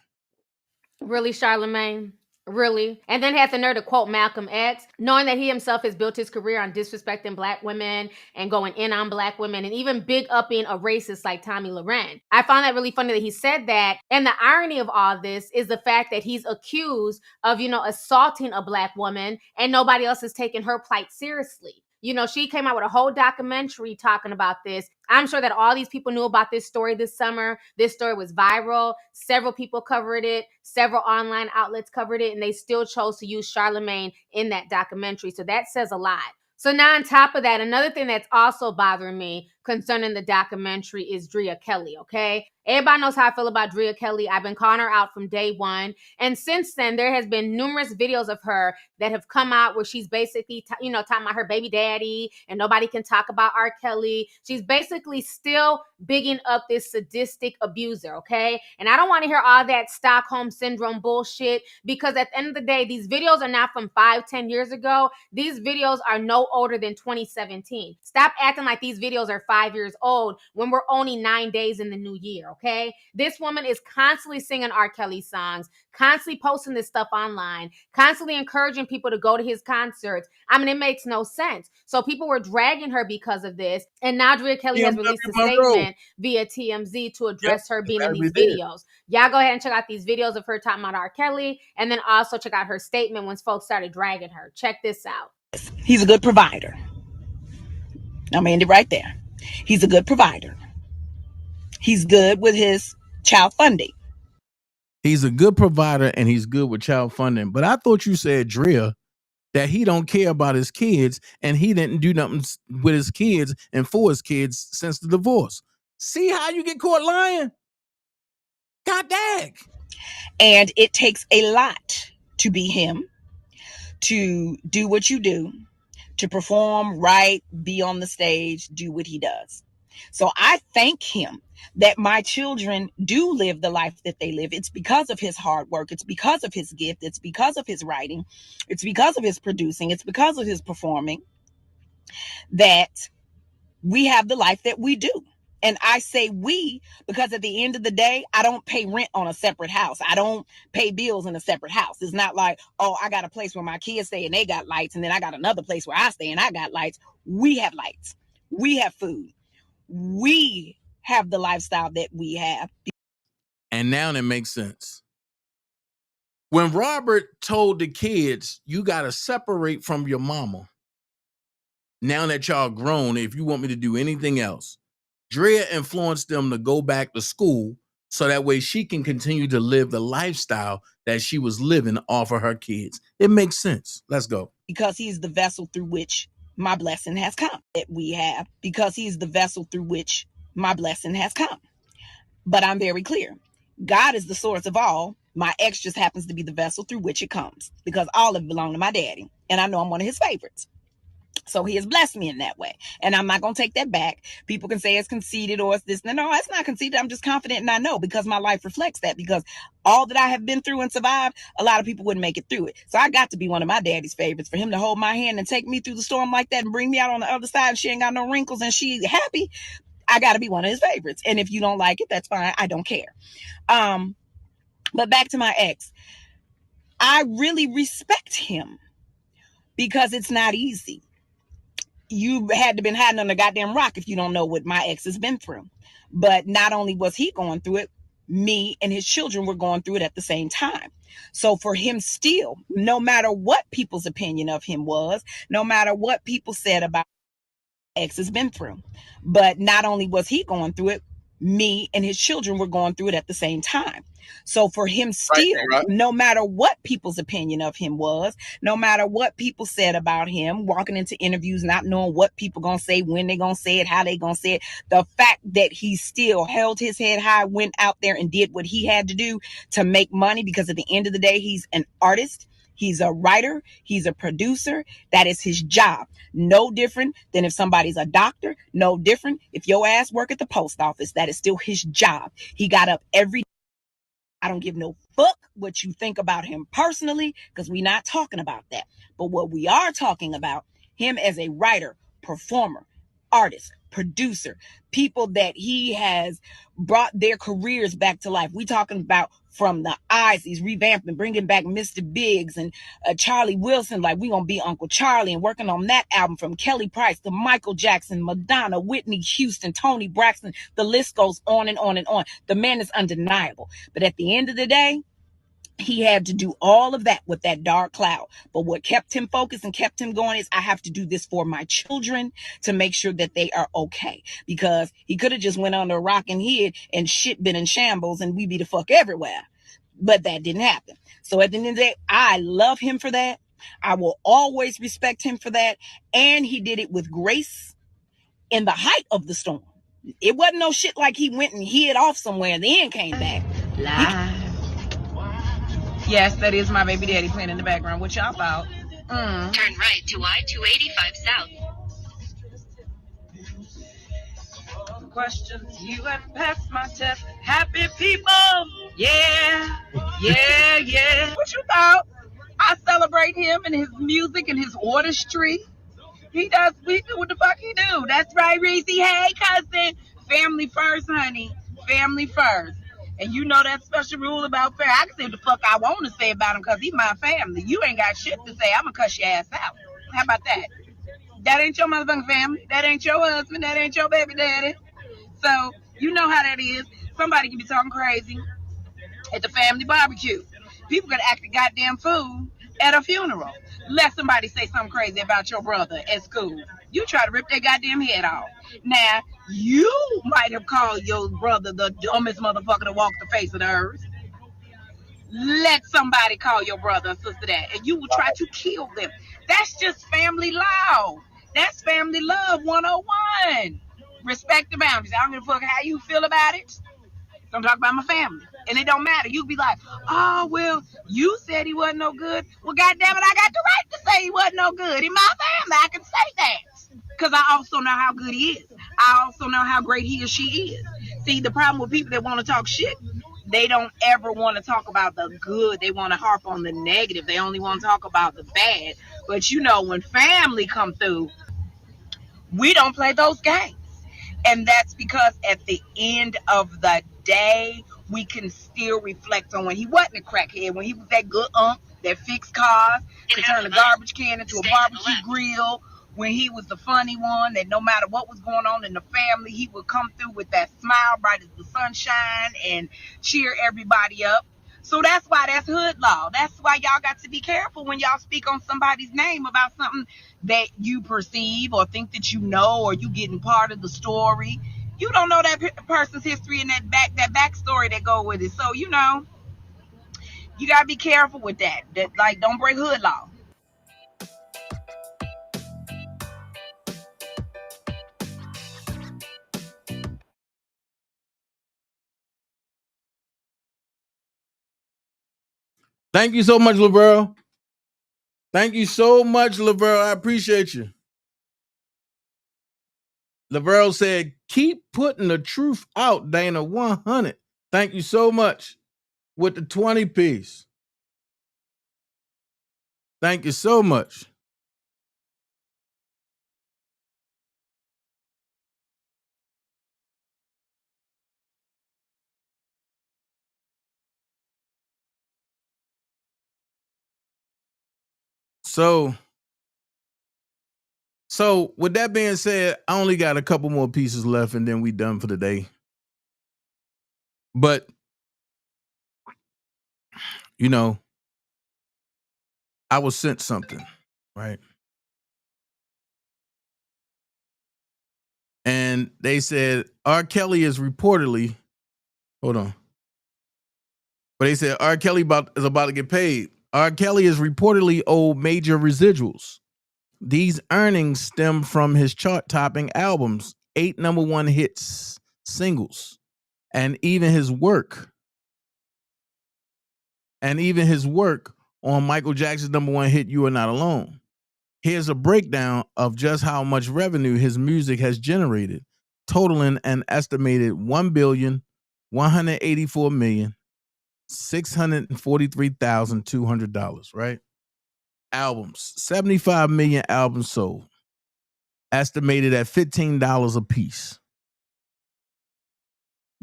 Really, Charlemagne? Really? And then had the nerve to quote Malcolm X, knowing that he himself has built his career on disrespecting black women and going in on black women and even big upping a racist like Tommy Loren. I found that really funny that he said that. And the irony of all this is the fact that he's accused of, you know, assaulting a black woman and nobody else is taking her plight seriously. You know, she came out with a whole documentary talking about this. I'm sure that all these people knew about this story this summer. This story was viral. Several people covered it. Several online outlets covered it, and they still chose to use Charlemagne in that documentary. So that says a lot. So now on top of that, another thing that's also bothering me concerning the documentary is Drea Kelly, okay? Everybody knows how I feel about Drea Kelly. I've been calling her out from day one. And since then, there has been numerous videos of her that have come out where she's basically, talking about her baby daddy and nobody can talk about R. Kelly. She's basically still bigging up this sadistic abuser, okay? And I don't want to hear all that Stockholm Syndrome bullshit because at the end of the day, these videos are not from 5-10 years ago. These videos are no older than 2017. Stop acting like these videos are 5 years old when we're only 9 days in the new year, okay? This woman is constantly singing R. Kelly songs, constantly posting this stuff online, constantly encouraging people to go to his concerts. I mean, it makes no sense. So people were dragging her because of this. And now Drea Kelly has released a statement via TMZ to address her being in these videos. Y'all go ahead and check out these videos of her talking about R. Kelly. And then also check out her statement when folks started dragging her. Check this out. He's a good provider. I'm Andy right there. He's a good provider. He's good with his child funding. He's a good provider and he's good with child funding. But I thought you said, Drea, that he don't care about his kids and he didn't do nothing with his kids and for his kids since the divorce. See how you get caught lying? God dang. And it takes a lot to be him, to do what you do, to perform, write, be on the stage, do what he does. So I thank him that my children do live the life that they live. It's because of his hard work. It's because of his gift. It's because of his writing. It's because of his producing. It's because of his performing that we have the life that we do. And I say we because at the end of the day, I don't pay rent on a separate house. I don't pay bills in a separate house. It's not like, oh, I got a place where my kids stay and they got lights, and then I got another place where I stay and I got lights. We have lights. We have food. We have the lifestyle that we have. And now it makes sense. When Robert told the kids, you got to separate from your mama, now that y'all grown, if you want me to do anything else, Drea influenced them to go back to school so that way she can continue to live the lifestyle that she was living off of her kids. It makes sense. Let's go. Because he's the vessel through which my blessing has come. That we have. Because he's the vessel through which my blessing has come. But I'm very clear. God is the source of all. My ex just happens to be the vessel through which it comes. Because all of it belonged to my daddy. And I know I'm one of his favorites. So he has blessed me in that way. And I'm not going to take that back. People can say it's conceited or it's this. No, it's not conceited. I'm just confident, and I know because my life reflects that. Because all that I have been through and survived, a lot of people wouldn't make it through it. So I got to be one of my daddy's favorites. For him to hold my hand and take me through the storm like that and bring me out on the other side and she ain't got no wrinkles and she happy, I got to be one of his favorites. And if you don't like it, that's fine. I don't care. But back to my ex. I really respect him because it's not easy. You had to been hiding on the goddamn rock if you don't know what my ex has been through. But not only was he going through it, me and his children were going through it at the same time. So for him still, no matter what people's opinion of him was, no matter what people said about ex has been through, but not only was he going through it, me and his children were going through it at the same time. So for him still, no matter what people's opinion of him was, no matter what people said about him, walking into interviews, not knowing what people going to say, when they going to say it, how they going to say it, the fact that he still held his head high, went out there and did what he had to do to make money, because at the end of the day, he's an artist. He's a writer. He's a producer. That is his job. No different than if somebody's a doctor. No different if your ass work at the post office. That is still his job. He got up every day. I don't give no fuck what you think about him personally, because we're not talking about that. But what we are talking about, him as a writer, performer, artist, producer, people that he has brought their careers back to life. We talking about from the eyes, he's revamping, bringing back Mr. Biggs and Charlie Wilson, like we gonna be Uncle Charlie, and working on that album from Kelly Price to Michael Jackson, Madonna, Whitney Houston, Toni Braxton. The list goes on and on and on. The man is undeniable. But at the end of the day, he had to do all of that with that dark cloud. But what kept him focused and kept him going is, I have to do this for my children to make sure that they are okay. Because he could have just went under a rock and hid and shit been in shambles and we be the fuck everywhere. But that didn't happen. So at the end of the day, I love him for that. I will always respect him for that. And he did it with grace in the height of the storm. It wasn't no shit like he went and hid off somewhere and then came back. Yes, that is my baby daddy playing in the background. What y'all about? Turn right to I-285 South. Questions, you have passed my test. Happy people, yeah. What you thought? I celebrate him and his music and his artistry. We do what the fuck he do. That's right, Reese. Hey, cousin. Family first, honey. Family first. And you know that special rule about family. I can say what the fuck I want to say about him because he's my family. You ain't got shit to say. I'm going to cuss your ass out. How about that? That ain't your motherfucking family. That ain't your husband. That ain't your baby daddy. So, you know how that is. Somebody can be talking crazy at the family barbecue. People can act a goddamn fool at a funeral. Let somebody say something crazy about your brother at school. You try to rip their goddamn head off. Now, you might have called your brother the dumbest motherfucker to walk the face of the earth. Let somebody call your brother or sister that, and you will try to kill them. That's just family law. That's family love 101. Respect the boundaries. I don't give a fuck how you feel about it. Don't talk about my family. And it don't matter. You be like, oh, well, you said he wasn't no good. Well, goddamn it, I got the right to say he wasn't no good. In my family, I can say that. Because I also know how good he is. I also know how great he or she is. See, the problem with people that want to talk shit, they don't ever want to talk about the good. They want to harp on the negative. They only want to talk about the bad. But you know, when family come through, we don't play those games. And that's because at the end of the day, we can still reflect on when he wasn't a crackhead, when he was that good that fixed cars, could turn a garbage can into a barbecue grill, when he was the funny one that no matter what was going on in the family, he would come through with that smile bright as the sunshine and cheer everybody up. So that's why that's hood law. That's why y'all got to be careful when y'all speak on somebody's name about something that you perceive or think that you know, or you getting part of the story. You don't know that person's history and that backstory that go with it. So you know, you gotta be careful with that. That like, don't break hood law. Thank you so much, Laverne. Thank you so much, Laverne. I appreciate you. Laverne said, keep putting the truth out, Dana. 100. Thank you so much. With the 20 piece. Thank you so much. So with that being said, I only got a couple more pieces left and then we done for the day. But, you know, I was sent something, right? And they said R. Kelly is reportedly, hold on. But they said R. Kelly is about to get paid. R. Kelly is reportedly owed major residuals. These earnings stem from his chart-topping albums, 8 number one hits, singles, and even his work on Michael Jackson's number one hit, You Are Not Alone. Here's a breakdown of just how much revenue his music has generated, totaling an estimated $1,184,643,200, right? Albums, 75 million albums sold, estimated at $15 a piece.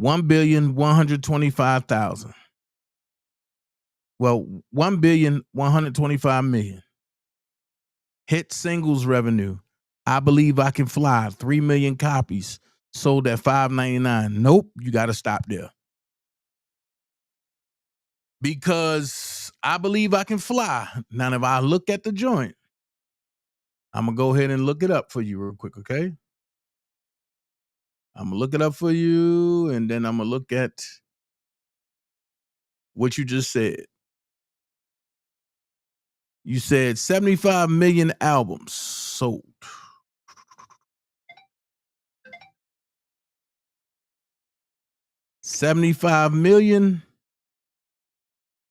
1,125,000. Well, 1,125,000,000. Hit singles revenue. I Believe I Can Fly, 3 million copies, sold at $5.99. Nope, you got to stop there. Because I Believe I Can Fly. Now, if I look at the joint, I'm going to go ahead and look it up for you real quick, okay? I'm going to look it up for you, and then I'm going to look at what you just said. You said 75 million albums sold. $75 million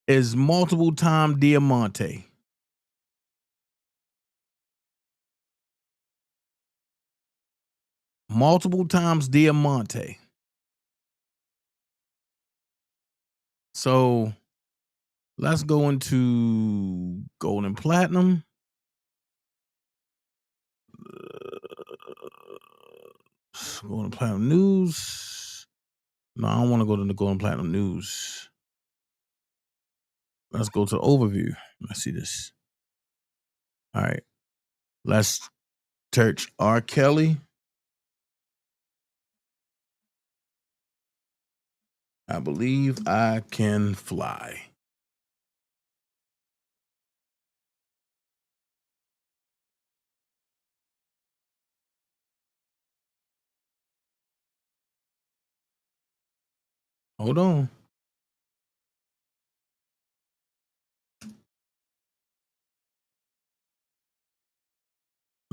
is multiple time Diamante. Multiple times Diamante. So let's go into gold and platinum. Gold and platinum news. No, I don't want to go to the gold and platinum news. Let's go to overview. Let's see this. All right. Let's search R. Kelly. I Believe I Can Fly. Hold on.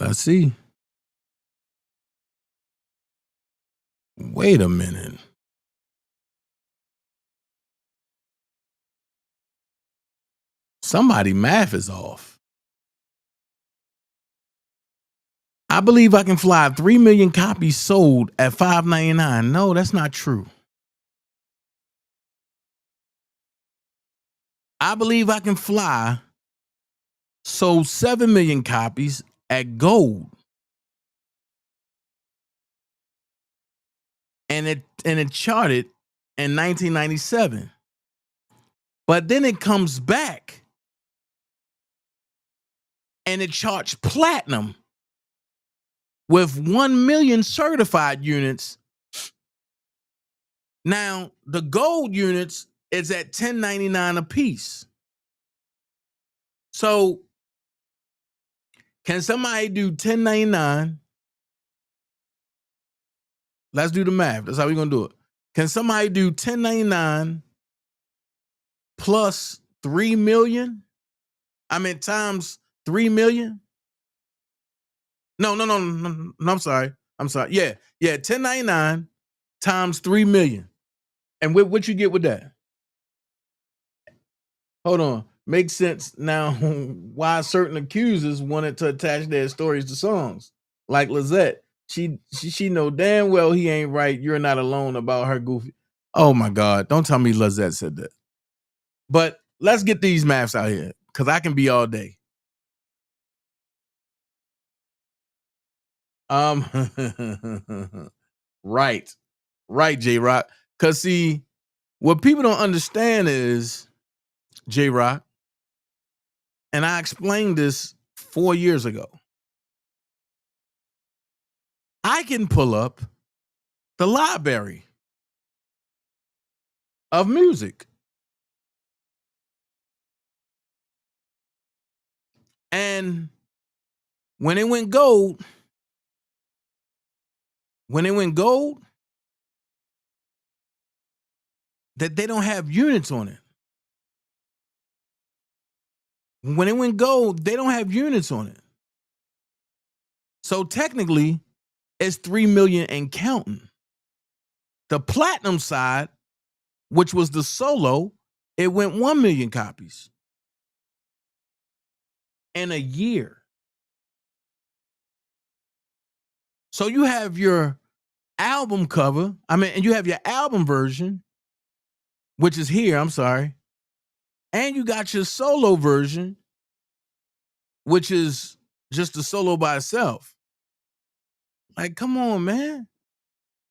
Let's see. Wait a minute. Somebody math is off. I believe I can fly 3 million copies sold at $5.99. No, that's not true. I believe I can fly sold 7 million copies at gold. And it charted in 1997. But then it comes back and it charged platinum with 1 million certified units. Now, the gold units is at $10.99 a piece. So, can somebody do $10.99? Let's do the math. That's how we're going to do it. Can somebody do $10.99 plus 3 million? I mean, times 3 million? No, I'm sorry. Yeah, $10.99 times 3 million. And what you get with that? Hold on. Makes sense now why certain accusers wanted to attach their stories to songs. Like Lizette. She know damn well he ain't right. You're not alone about her goofy. Oh my God. Don't tell me Lizette said that. But let's get these maths out here, because I can be all day. Right, J-Rock. Because see, what people don't understand is, J-Rock, and I explained this 4 years ago, I can pull up the library of music. And when it went gold, that they don't have units on it. When it went gold, they don't have units on it. So technically, it's 3 million and counting. The platinum side, which was the solo, it went 1 million copies in a year. So you have your album cover, and you have your album version, which is here, I'm sorry. And you got your solo version, which is just the solo by itself. Like, come on, man.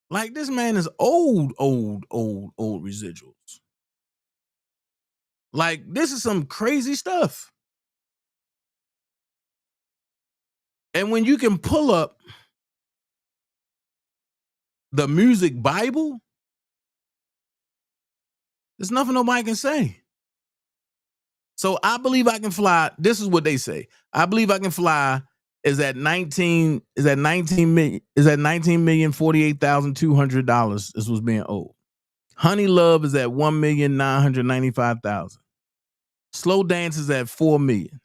Like, this man is old residuals. Like, this is some crazy stuff. And when you can pull up the music Bible, there's nothing nobody can say. So I believe I can fly. This is what they say. I believe I can fly is at $19,048,200 is what's being owed. Honey Love is at $1,995,000. Slow Dance is at $4 million.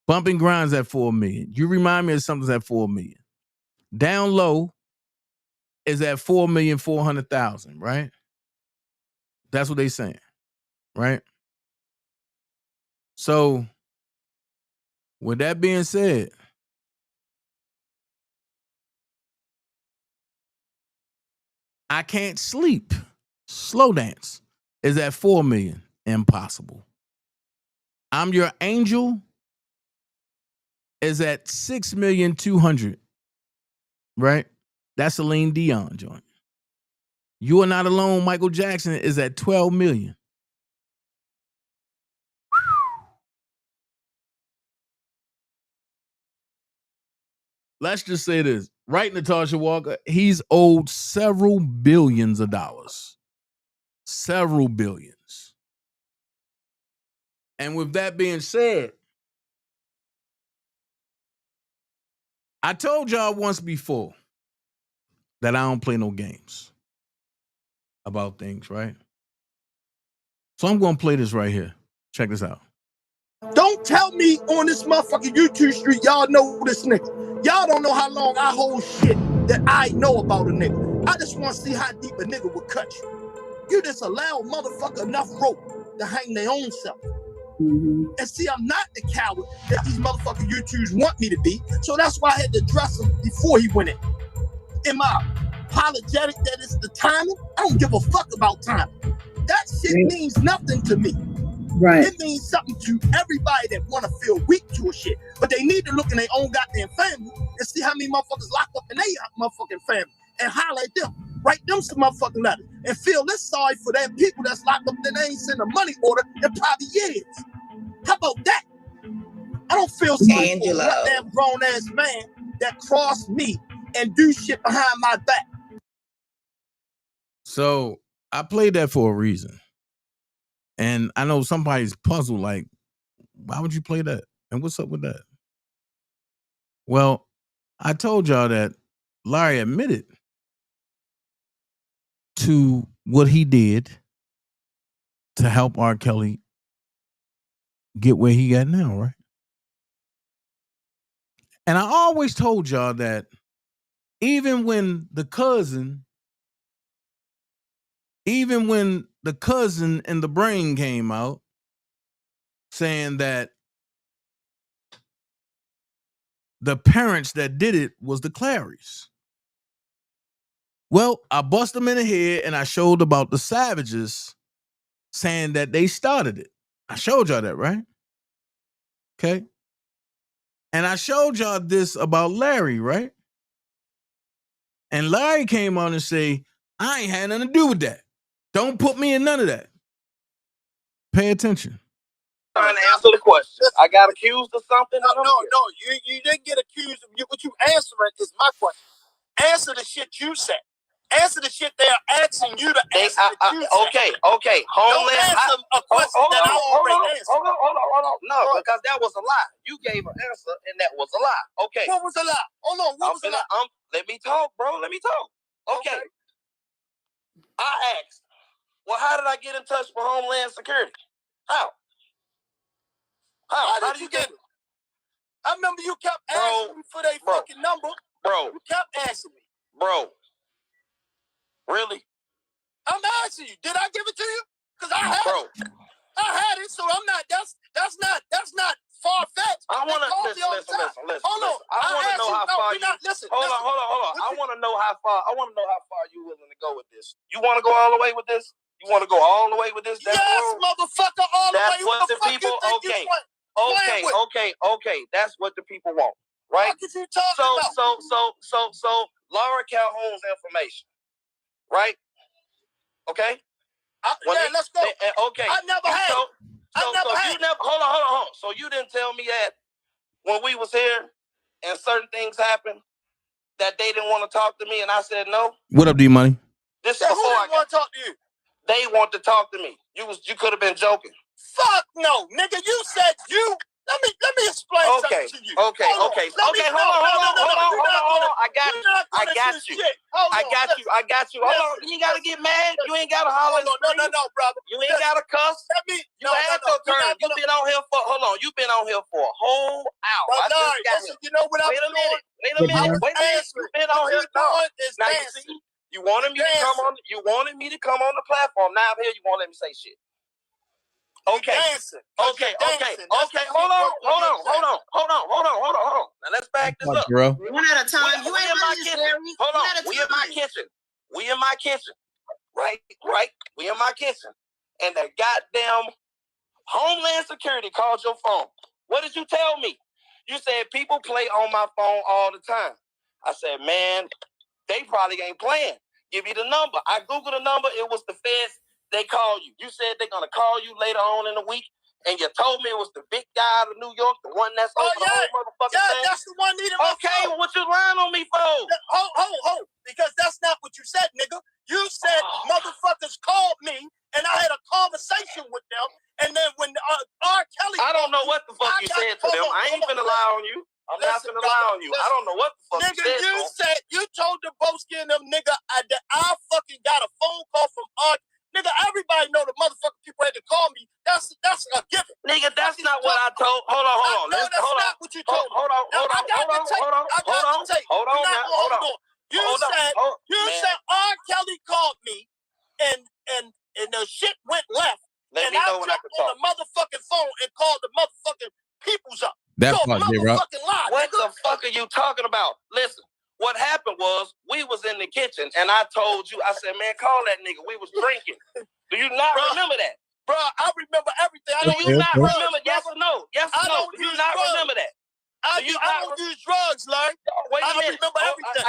Bumping Grinds at $4 million. You Remind Me of Something's at $4 million. Down Low is at $4,400,000, right? That's what they saying, right? So, with that being said, I Can't Sleep, Slow Dance, is at $4 million. Impossible. I'm Your Angel is at $6,200,000, right? That's Celine Dion joint. You Are Not Alone, Michael Jackson, is at $12 million. Let's just say this. Right, Natasha Walker, he's owed several billions of dollars. Several billions. And with that being said, I told y'all once before that I don't play no games about things, right? So I'm going to play this right here. Check this out. Don't tell me on this motherfucking YouTube street, y'all know this nigga. Y'all don't know how long I hold shit that I know about a nigga. I just want to see how deep a nigga will cut you. You just allow motherfucker enough rope to hang their own self. And see, I'm not the coward that these motherfucking YouTubers want me to be. So that's why I had to address him before he went in. Am I apologetic that it's the timing? I don't give a fuck about timing. That shit means nothing to me. Right. It means something to everybody that want to feel weak to a shit. But they need to look in their own goddamn family and see how many motherfuckers locked up in their motherfucking family and holler at them. Write them some motherfucking letters and feel this sorry for that people that's locked up that they ain't sent a money order in probably years. How about that? I don't feel sorry for a damn grown ass man that crossed me and do shit behind my back. So I played that for a reason. And I know somebody's puzzled, like, why would you play that? And what's up with that? Well, I told y'all that Larry admitted to what he did to help R. Kelly get where he got now, right? And I always told y'all that even when the cousin and the brain came out saying that the parents that did it was the Clarys. Well, I bust them in the head and I showed about the Savages saying that they started it. I showed y'all that, right? Okay. And I showed y'all this about Larry, right? And Larry came on and say, I ain't had nothing to do with that. Don't put me in none of that. Pay attention. Trying to answer the question. I got accused of something? No, you didn't get accused of you. What you answering is my question. Answer the shit you said. Answer the shit they're asking you to answer. Okay. Homeland. Don't answer a question that I already answered. Hold on. No, because that was a lie. You gave an answer and that was a lie. Okay. What was a lie? Hold on. What was a lie? Let me talk, bro. Let me talk. Okay. I asked, well, how did I get in touch with Homeland Security? How did you get it? I remember you kept asking me for their fucking number. Bro. You kept asking me. Bro. Really? I'm asking you. Did I give it to you? Because I had it. I had it, so I'm not. That's not far fetched. I want to listen. Hold on. I want to know how far you. Hold on. I want to know how far. I want to know how far you willing to go with this. You want to go all the way with this? You want to go all the way with this? Yes, motherfucker, all the way. That's what the people. Okay. That's what the people want, right? What you talking about? So Laura Calhoun's information, right? Okay. Let's go. Okay. I never had it. Hold on. So you didn't tell me that when we was here and certain things happened that they didn't want to talk to me and I said no? What up, D-Money? This is before I want to talk to you. They want to talk to me. You could have been joking. Fuck no, nigga. You said you. Let me explain something to you. Okay. Hold on. I got you. Hold on. You ain't gotta get mad. You ain't gotta holler. No, brother. You ain't gotta cuss. You had your turn. You've been on here for a whole hour. Listen, you know what I'm doing? Wait a minute. You've been on here now. Now you see, you wanted me to come on. You wanted me to come on the platform. Now I'm here. You won't let me say shit. Okay. Okay. Hold on. Now let's back this up. Bro. One at a time. You ain't in my kitchen. Hold on. We in my kitchen. Right. We in my kitchen. And the goddamn Homeland Security called your phone. What did you tell me? You said people play on my phone all the time. I said, man, they probably ain't playing. Give me the number. I Googled the number. It was the feds. They call you. You said they're going to call you later on in the week, and you told me it was the big guy out of New York, the one that's over the whole motherfucking thing. That's the one needed my phone. Well, what you lying on me for? Hold. Because that's not what you said, nigga. You said motherfuckers called me, and I had a conversation with them, and then when R. Kelly... I don't know what the fuck you said to them. I ain't finna lie on you. I'm not finna lie on you. I don't know what the fuck nigga, you said. You told the Boski and them, nigga, that I fucking got a phone call from R. Nigga, everybody know the motherfucking people had to call me. That's a given. Nigga, that's not what I That You're a part, J-Rock. motherfucking lie. What the fuck are you talking about? Listen, what happened was we was in the kitchen and I told you, I said, man, call that nigga. We was drinking. Do you not remember that? Bro, I remember everything. I Do don't you use not drugs, remember? Yes or no? Yes or I no? don't Do you use not drugs. remember that? I Do you don't use drugs, Larry. Wait I a minute. remember everything.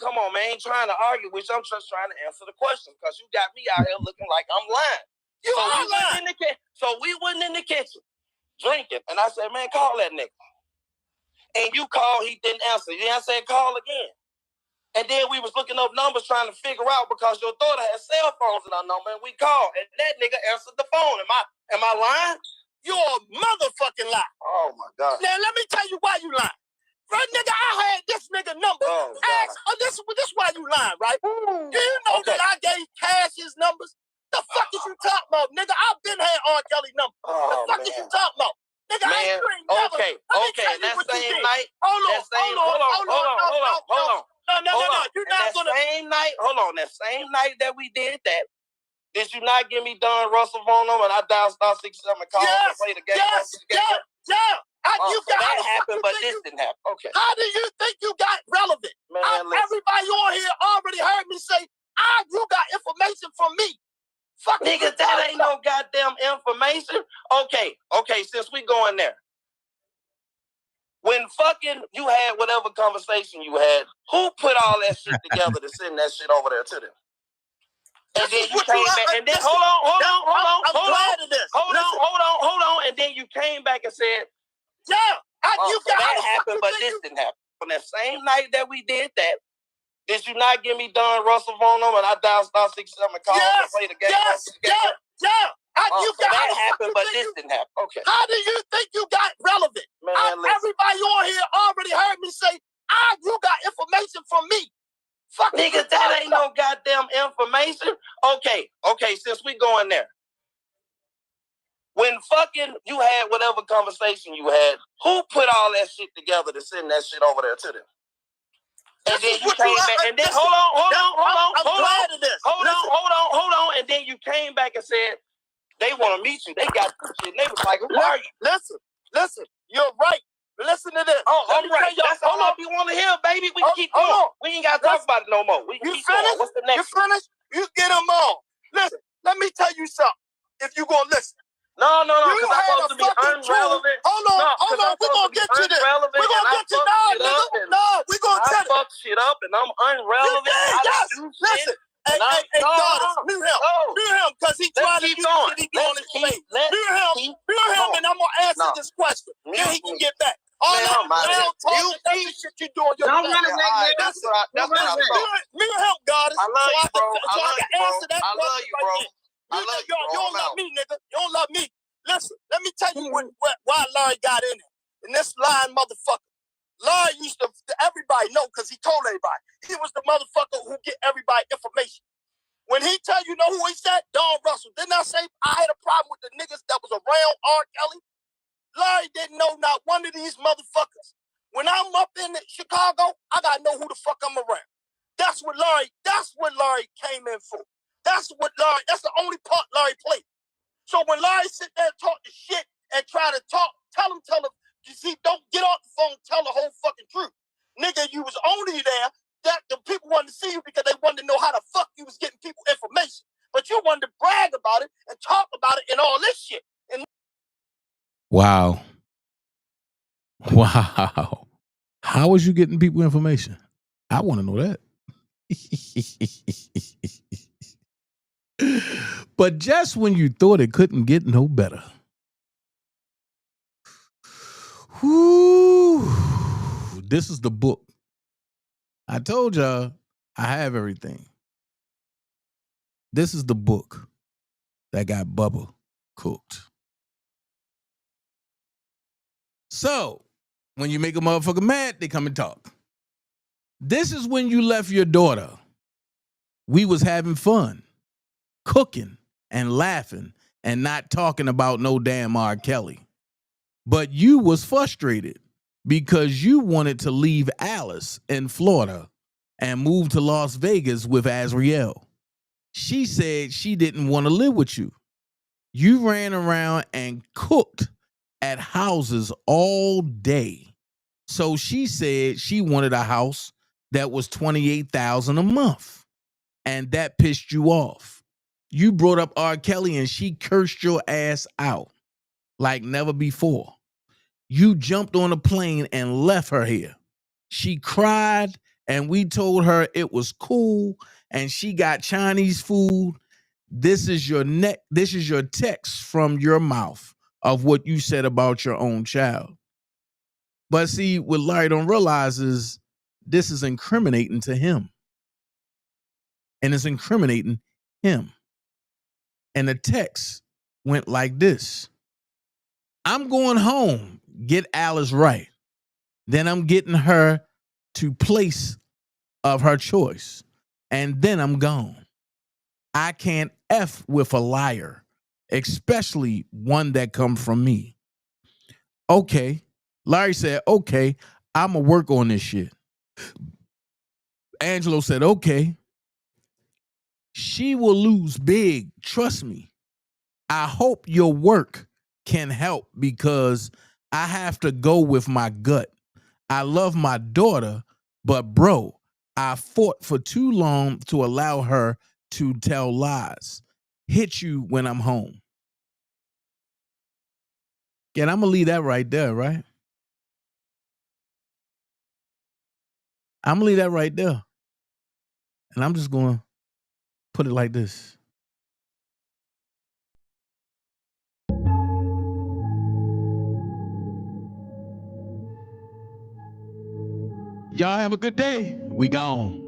Come on, man. I ain't trying to argue with you. I'm just trying to answer the question because you got me out here looking like I'm lying. You are lying. So we went in the kitchen drinking, and I said, man, call that nigga. And you called, he didn't answer. Then I said, call again. And then we was looking up numbers trying to figure out because your daughter had cell phones in our number, and we called, and that nigga answered the phone. Am I lying? You're a motherfucking lie. Oh my God. Now let me tell you why you lying. Right, nigga, I had this nigga number. This is why you lying, right? Do you know that I gave Cash his numbers? The fuck is you talking about, nigga? I've been had R. Kelly number. The fuck is you talking about? Nigga, Man, okay. That same night. Hold on. No. You're not gonna. That same night that we did that, did you not give me Don Russell phone number and I dialed *67 and called to play the game? Yeah. That happened, but this didn't happen. Okay. How do you think you got relevant? Man, everybody on here already heard me say, you got information from me. Fuck nigga, that ain't no goddamn information. Okay, since we going there. When fucking you had whatever conversation you had, who put all that shit together to send that shit over there to them? And then you came back, and then hold on, and then you came back and said, that happened, but this didn't happen. On that same night that we did that, did you not give me Don Russell phone number and I dialed *67 and called to play the game? That happened, but this didn't happen. Okay. How do you think you got relevant? Everybody on here already heard me say, you got information from me. Fuck nigga, that ain't no goddamn information. Okay, since we going there. When fucking you had whatever conversation you had, who put all that shit together to send that shit over there to them? And then you came back, and then hold on, and then you came back and said they want to meet you. They got shit. And they was like, "Who are you?" Listen. You're right. Listen to this. I'm right. That's all we want to hear, baby. We can keep going. We ain't got to talk about it no more. We can keep going. What's the next? You finished? You get them all. Listen. Let me tell you something. If you gonna listen. No, because I'm supposed to be unrelevant. Hold on. We're going to get to this. We're going to get to this. No, we're going to get I fuck shit up and I'm unrelevant. Listen. Hey, God, mute him, because he trying to use it on his face. Mute him, and I'm going to answer this question. Then he can get back. All that talking shit you doing. Don't run away, that's what I thought. Mute him, God. I love you, bro. So I can answer that question. I love you, bro. You don't love me, nigga. You don't love me. Listen, let me tell you why Larry got in it. And this lying motherfucker. Larry used to, everybody know because he told everybody. He was the motherfucker who get everybody information. When he tell you know who he said? Don Russell. Didn't I say I had a problem with the niggas that was around R. Kelly? Larry didn't know not one of these motherfuckers. When I'm up in Chicago, I gotta know who the fuck I'm around. That's what Larry came in for. That's the only part Larry played. So when Larry sit there and talk the shit and try to talk, tell him, you see, don't get off the phone, tell the whole fucking truth. Nigga, you was only there that the people wanted to see you because they wanted to know how the fuck you was getting people information. But you wanted to brag about it and talk about it and all this shit. And Wow. How was you getting people information? I want to know that. But just when you thought it couldn't get no better. Whew. This is the book. I told y'all I have everything. This is the book that got Bubba cooked. So, when you make a motherfucker mad, they come and talk. This is when you left your daughter. We was having fun, cooking and laughing and not talking about no damn R. Kelly. But you was frustrated because you wanted to leave Alice in Florida and move to Las Vegas with Azriel. She said she didn't want to live with you. You ran around and cooked at houses all day. So she said she wanted a house that was $28,000 a month, and that pissed you off. You brought up R. Kelly and she cursed your ass out like never before. You jumped on a plane and left her here. She cried and we told her it was cool and she got Chinese food. This is your text from your mouth of what you said about your own child. But see, what Larry don't realize is this is incriminating to him. And it's incriminating him. And the text went like this. I'm going home, get Alice right. Then I'm getting her to place of her choice. And then I'm gone. I can't F with a liar, especially one that come from me. Okay. Larry said, okay, I'm going to work on this shit. Angelo said, okay. She will lose big. Trust me. I hope your work can help because I have to go with my gut. I love my daughter, but bro, I fought for too long to allow her to tell lies. Hit you when I'm home. And I'm going to leave that right there, right? I'm going to leave that right there. And I'm just going to put it like this. Y'all have a good day. We gone.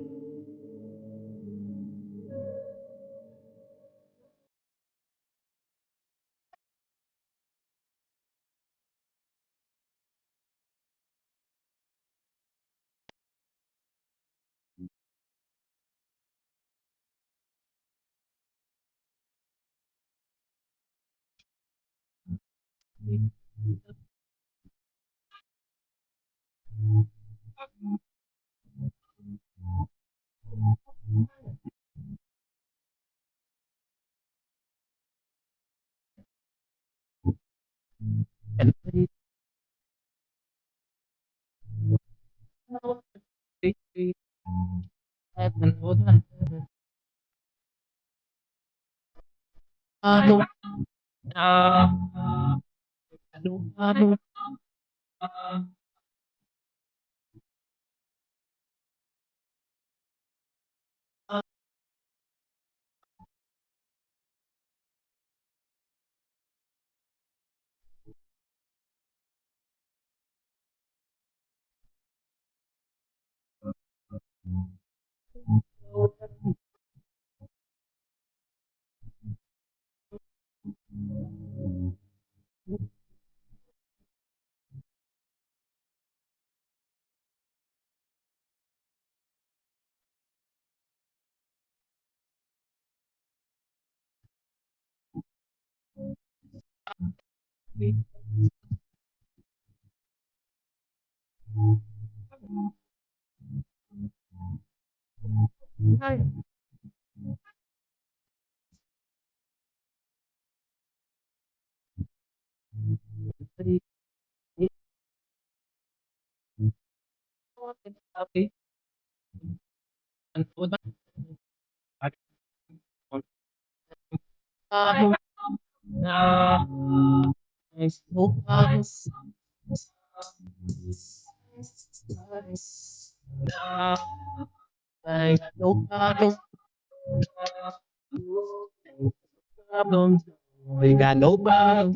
We got no problem.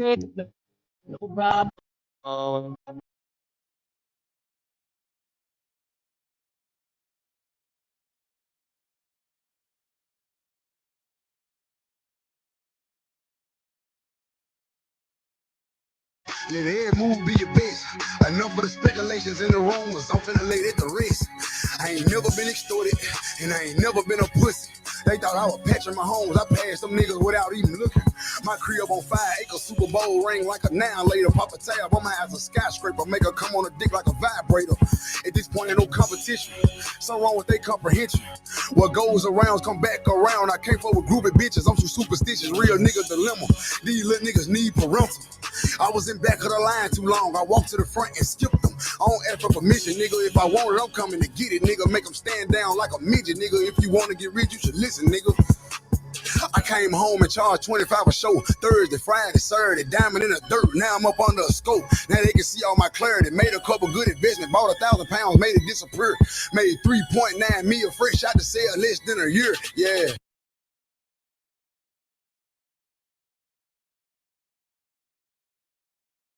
No problem. Let every move be your best. Enough of the speculations and the rumors. I'm finna lay that to rest. I ain't never been extorted, and I ain't never been a pussy. They thought I was patching my homes. I passed them niggas without even looking. My crib on 5 acres, Super Bowl ring like a now later. Pop a tab on my ass a skyscraper, make her come on a dick like a vibrator. At this point, ain't no competition. Something wrong with their comprehension. What goes around come back around. I can't fuck with groupie bitches. I'm too superstitious. Real nigga dilemma. These little niggas need parental. I was in back of the line too long. I walked to the front and skipped them. I don't ask for permission, nigga. If I want it, I'm coming to get it, nigga. Make them stand down like a midget, nigga. If you want to get rich, you should listen, nigga. I came home and charged 25 a show. Thursday, Friday, Saturday, diamond in the dirt. Now I'm up under a scope. Now they can see all my clarity. Made a couple good investments. Bought 1,000 pounds, made it disappear. Made 3.9 million fresh out to sell less than a year. Yeah.